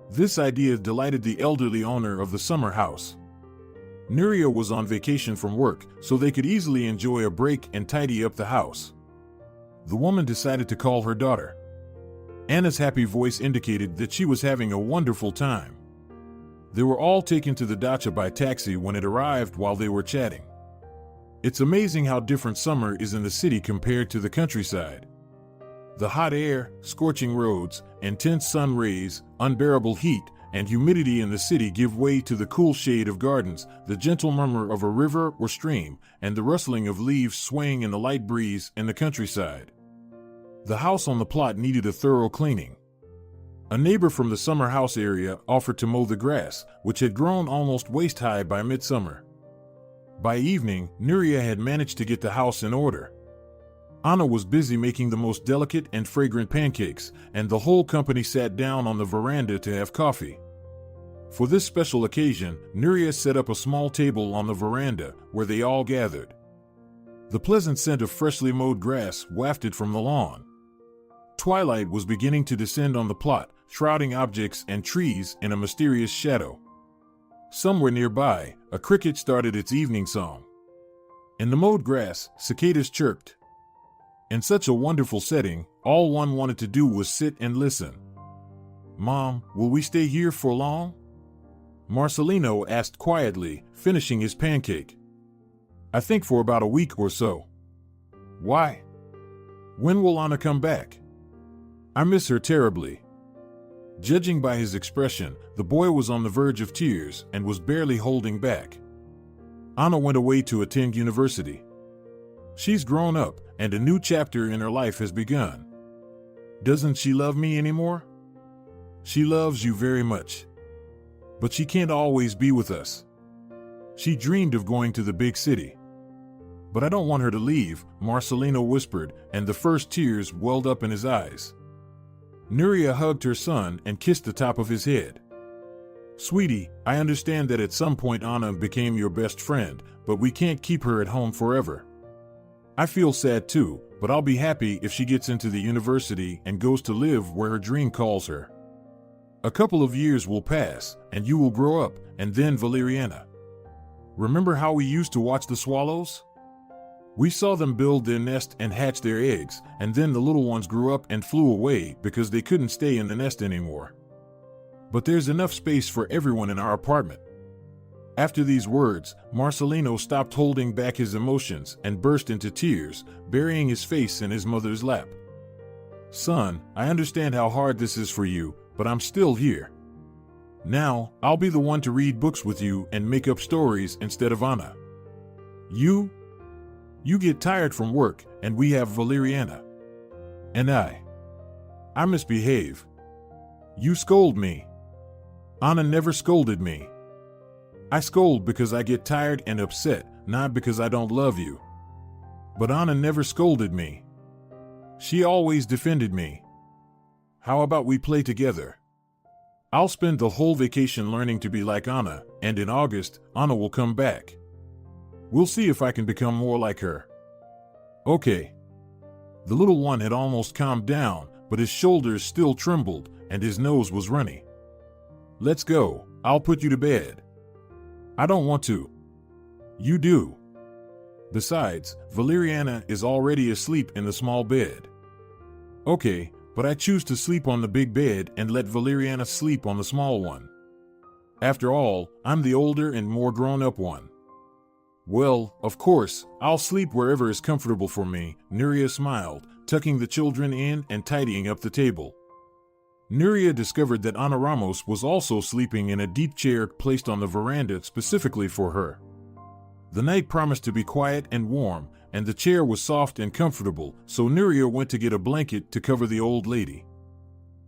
Speaker 2: This idea delighted the elderly owner of the summer house. Nuria was on vacation from work, so they could easily enjoy a break and tidy up the house. The woman decided to call her daughter. Anna's happy voice indicated that she was having a wonderful time. They were all taken to the dacha by taxi when it arrived while they were chatting. It's amazing how different summer is in the city compared to the countryside. The hot air, scorching roads, intense sun rays, unbearable heat, and humidity in the city give way to the cool shade of gardens, the gentle murmur of a river or stream, and the rustling of leaves swaying in the light breeze in the countryside. The house on the plot needed a thorough cleaning. A neighbor from the summer house area offered to mow the grass, which had grown almost waist-high by midsummer. By evening, Nuria had managed to get the house in order. Anna was busy making the most delicate and fragrant pancakes, and the whole company sat down on the veranda to have coffee. For this special occasion, Nuria set up a small table on the veranda where they all gathered. The pleasant scent of freshly mowed grass wafted from the lawn. Twilight was beginning to descend on the plot, shrouding objects and trees in a mysterious shadow. Somewhere nearby, a cricket started its evening song. In the mowed grass, cicadas chirped. In such a wonderful setting, all one wanted to do was sit and listen. "Mom, will we stay here for long?" Marcelino asked quietly, finishing his pancake. "I think for about a week or so." "Why?" "When will Anna come back?" "I miss her terribly." Judging by his expression, the boy was on the verge of tears and was barely holding back. Anna went away to attend university. She's grown up, and a new chapter in her life has begun. Doesn't she love me anymore? She loves you very much. But she can't always be with us. She dreamed of going to the big city. But I don't want her to leave, Marcelino whispered, and the first tears welled up in his eyes. Nuria hugged her son and kissed the top of his head. "Sweetie, I understand that at some point Anna became your best friend, but we can't keep her at home forever. I feel sad too, but I'll be happy if she gets into the university and goes to live where her dream calls her. A couple of years will pass, and you will grow up, and then Valeriana. Remember how we used to watch the swallows? We saw them build their nest and hatch their eggs, and then the little ones grew up and flew away because they couldn't stay in the nest anymore. But there's enough space for everyone in our apartment." After these words, Marcelino stopped holding back his emotions and burst into tears, burying his face in his mother's lap. "Son, I understand how hard this is for you, but I'm still here. Now, I'll be the one to read books with you and make up stories instead of Anna. You get tired from work, and we have Valeriana. And I misbehave. You scold me. Anna never scolded me. I scold because I get tired and upset, not because I don't love you. But Anna never scolded me. She always defended me. How about we play together? I'll spend the whole vacation learning to be like Anna, and in August, Anna will come back. We'll see if I can become more like her." "Okay." The little one had almost calmed down, but his shoulders still trembled, and his nose was runny. "Let's go. I'll put you to bed." "I don't want to." "You do. Besides, Valeriana is already asleep in the small bed." "Okay, but I choose to sleep on the big bed and let Valeriana sleep on the small one. After all, I'm the older and more grown-up one." "Well, of course, I'll sleep wherever is comfortable for me," Nuria smiled, tucking the children in and tidying up the table. Nuria discovered that Ana Ramos was also sleeping in a deep chair placed on the veranda specifically for her. The night promised to be quiet and warm, and the chair was soft and comfortable, so Nuria went to get a blanket to cover the old lady.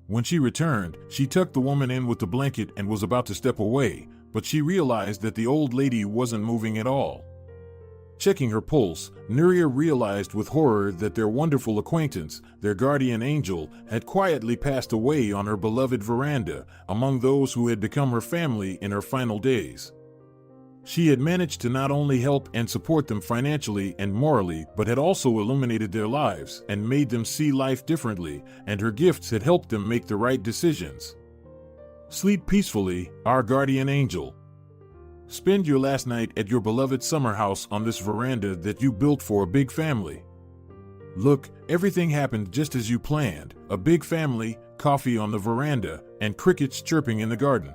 Speaker 2: When she returned, she tucked the woman in with the blanket and was about to step away, but she realized that the old lady wasn't moving at all. Checking her pulse, Nuria realized with horror that their wonderful acquaintance, their guardian angel, had quietly passed away on her beloved veranda, among those who had become her family in her final days. She had managed to not only help and support them financially and morally, but had also illuminated their lives and made them see life differently, and her gifts had helped them make the right decisions. Sleep peacefully, our guardian angel. Spend your last night at your beloved summer house on this veranda that you built for a big family. Look, everything happened just as you planned, a big family, coffee on the veranda, and crickets chirping in the garden.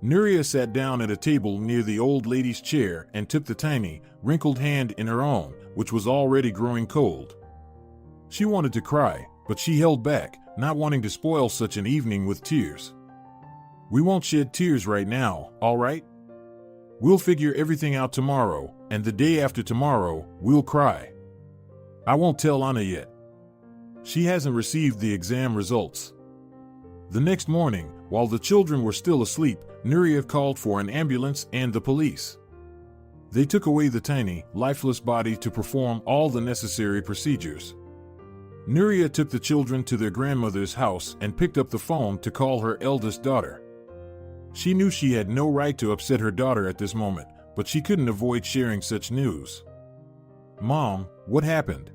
Speaker 2: Nuria sat down at a table near the old lady's chair and took the tiny, wrinkled hand in her own, which was already growing cold. She wanted to cry, but she held back, not wanting to spoil such an evening with tears. "We won't shed tears right now, all right? We'll figure everything out tomorrow, and the day after tomorrow, we'll cry. I won't tell Anna yet. She hasn't received the exam results." The next morning, while the children were still asleep, Nuria called for an ambulance and the police. They took away the tiny, lifeless body to perform all the necessary procedures. Nuria took the children to their grandmother's house and picked up the phone to call her eldest daughter. She knew she had no right to upset her daughter at this moment, but she couldn't avoid sharing such news. "Mom, what happened?"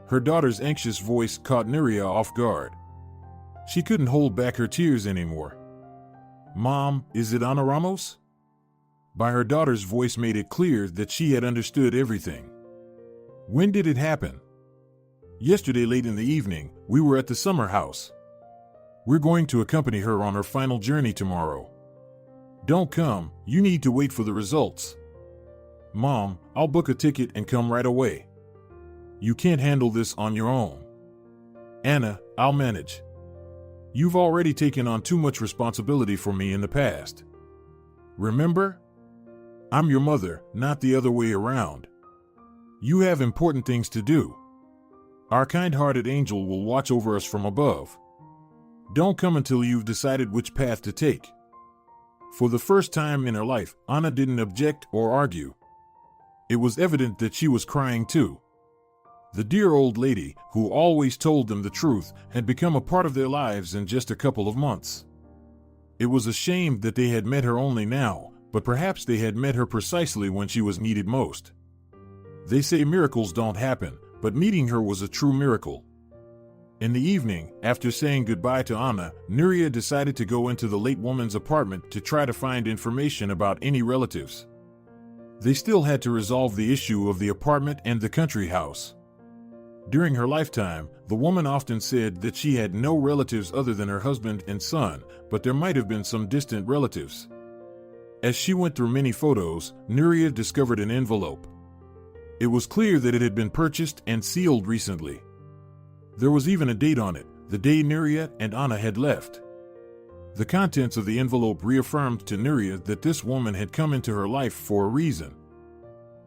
Speaker 2: Her daughter's anxious voice caught Nuria off guard. She couldn't hold back her tears anymore. "Mom, is it Ana Ramos?" By her daughter's voice made it clear that she had understood everything. "When did it happen?" "Yesterday late in the evening, we were at the summer house. We're going to accompany her on her final journey tomorrow." "Don't come, you need to wait for the results." "Mom, I'll book a ticket and come right away. You can't handle this on your own." "Anna, I'll manage. You've already taken on too much responsibility for me in the past. Remember? I'm your mother, not the other way around. You have important things to do. Our kind-hearted angel will watch over us from above. Don't come until you've decided which path to take." For the first time in her life, Anna didn't object or argue. It was evident that she was crying too. The dear old lady, who always told them the truth, had become a part of their lives in just a couple of months. It was a shame that they had met her only now, but perhaps they had met her precisely when she was needed most. They say miracles don't happen, but meeting her was a true miracle. In the evening, after saying goodbye to Anna, Nuria decided to go into the late woman's apartment to try to find information about any relatives. They still had to resolve the issue of the apartment and the country house. During her lifetime, the woman often said that she had no relatives other than her husband and son, but there might have been some distant relatives. As she went through many photos, Nuria discovered an envelope. It was clear that it had been purchased and sealed recently. There was even a date on it, the day Nuria and Anna had left. The contents of the envelope reaffirmed to Nuria that this woman had come into her life for a reason.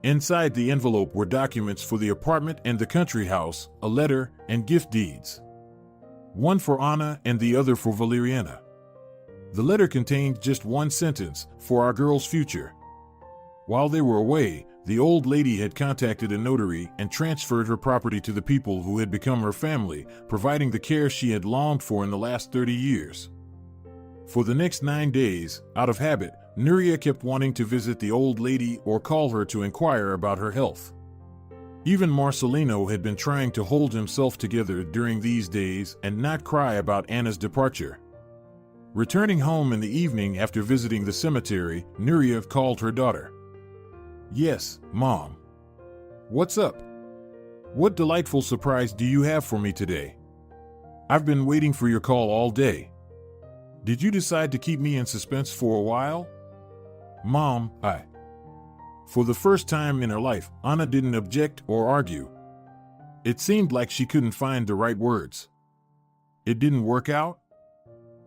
Speaker 2: Inside the envelope were documents for the apartment and the country house, a letter, and gift deeds. One for Anna and the other for Valeriana. The letter contained just one sentence, "For our girl's future." While they were away, the old lady had contacted a notary and transferred her property to the people who had become her family, providing the care she had longed for in the last 30 years. For the next 9 days, out of habit, Nuria kept wanting to visit the old lady or call her to inquire about her health. Even Marcelino had been trying to hold himself together during these days and not cry about Anna's departure. Returning home in the evening after visiting the cemetery, Nuria called her daughter. "Yes, Mom." "What's up? What delightful surprise do you have for me today? I've been waiting for your call all day. Did you decide to keep me in suspense for a while?" "Mom, For the first time in her life, Anna didn't object or argue. It seemed like she couldn't find the right words. "It didn't work out?"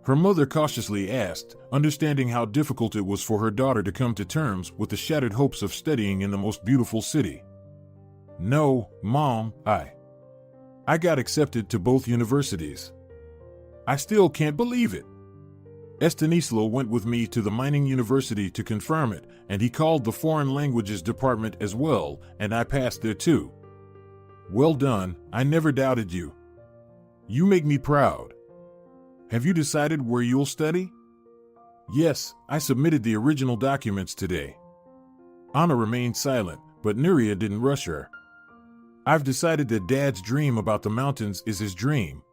Speaker 2: her mother cautiously asked, understanding how difficult it was for her daughter to come to terms with the shattered hopes of studying in the most beautiful city. "No, Mom, I got accepted to both universities. I still can't believe it. Estanislo went with me to the mining university to confirm it, and he called the foreign languages department as well, and I passed there too. Well done, I never doubted you. You make me proud. Have you decided where you'll study?" "Yes, I submitted the original documents today." Anna remained silent, but Nuria didn't rush her. "I've decided that Dad's dream about the mountains is his dream.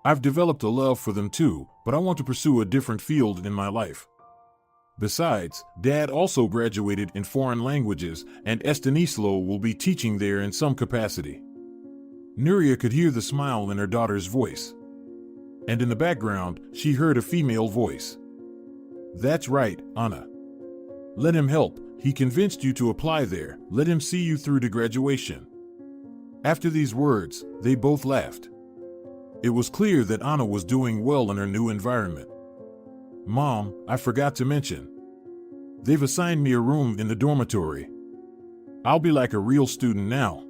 Speaker 2: I've developed a love for them too, but I want to pursue a different field in my life. Besides, Dad also graduated in foreign languages, and Estanislo will be teaching there in some capacity." Nuria could hear the smile in her daughter's voice. And in the background, she heard a female voice. "That's right, Anna. Let him help. He convinced you to apply there. Let him see you through to graduation." After these words, they both laughed. It was clear that Anna was doing well in her new environment. Mom, I forgot to mention. They've assigned me a room in the dormitory. I'll be like a real student now.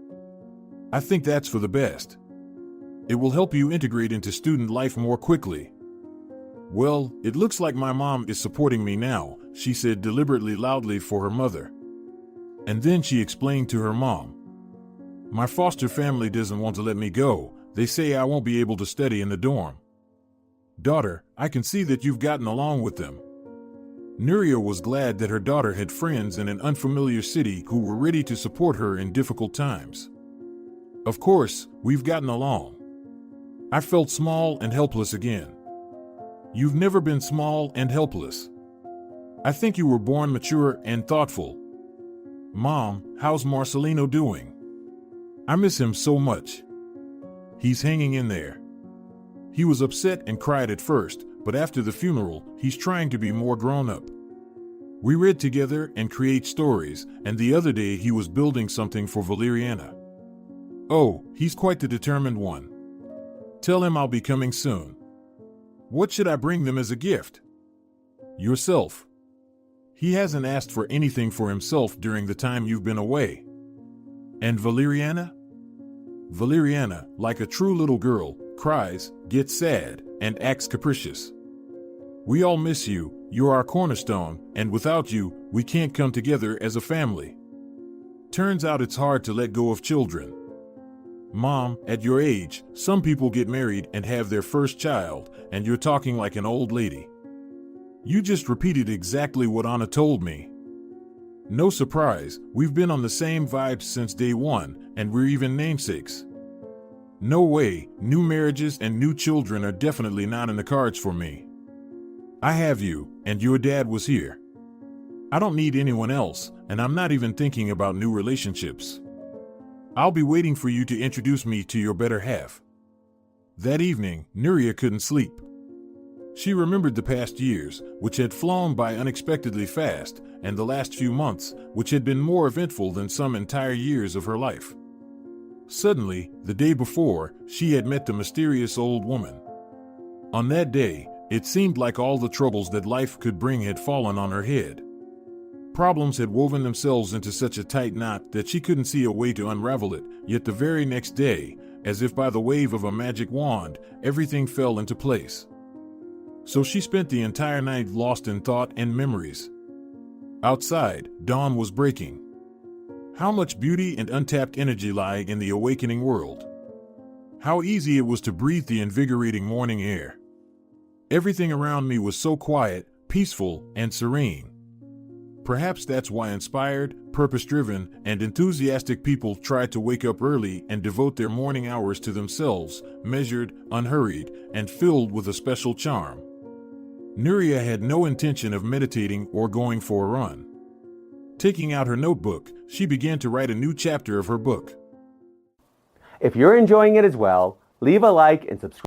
Speaker 2: I think that's for the best. It will help you integrate into student life more quickly. Well, it looks like my mom is supporting me now, she said deliberately loudly for her mother. And then she explained to her mom. My foster family doesn't want to let me go. They say I won't be able to study in the dorm. Daughter, I can see that you've gotten along with them. Nuria was glad that her daughter had friends in an unfamiliar city who were ready to support her in difficult times. Of course, we've gotten along. I felt small and helpless again. You've never been small and helpless. I think you were born mature and thoughtful. Mom, how's Marcelino doing? I miss him so much. He's hanging in there. He was upset and cried at first, but after the funeral, he's trying to be more grown up. We read together and create stories, and the other day he was building something for Valeriana. Oh, he's quite the determined one. Tell him I'll be coming soon. What should I bring them as a gift? Yourself. He hasn't asked for anything for himself during the time you've been away. And Valeriana? Valeriana, like a true little girl, cries, gets sad, and acts capricious. We all miss you, you're our cornerstone, and without you, we can't come together as a family. Turns out it's hard to let go of children. Mom, at your age, some people get married and have their first child, and you're talking like an old lady. You just repeated exactly what Anna told me. No surprise, we've been on the same vibes since day one, and we're even namesakes. No way, new marriages and new children are definitely not in the cards for me. I have you, and your dad was here. I don't need anyone else, and I'm not even thinking about new relationships. I'll be waiting for you to introduce me to your better half. That evening, Nuria couldn't sleep. She remembered the past years, which had flown by unexpectedly fast, and the last few months, which had been more eventful than some entire years of her life. Suddenly, the day before, she had met the mysterious old woman. On that day, it seemed like all the troubles that life could bring had fallen on her head. Problems had woven themselves into such a tight knot that she couldn't see a way to unravel it, yet the very next day, as if by the wave of a magic wand, everything fell into place. So she spent the entire night lost in thought and memories. Outside, dawn was breaking. How much beauty and untapped energy lie in the awakening world. How easy it was to breathe the invigorating morning air. Everything around me was so quiet, peaceful, and serene. Perhaps that's why inspired, purpose-driven, and enthusiastic people try to wake up early and devote their morning hours to themselves, measured, unhurried, and filled with a special charm. Nuria had no intention of meditating or going for a run. Taking out her notebook, she began to write a new chapter of her book.
Speaker 1: If you're enjoying it as well, leave a like and subscribe.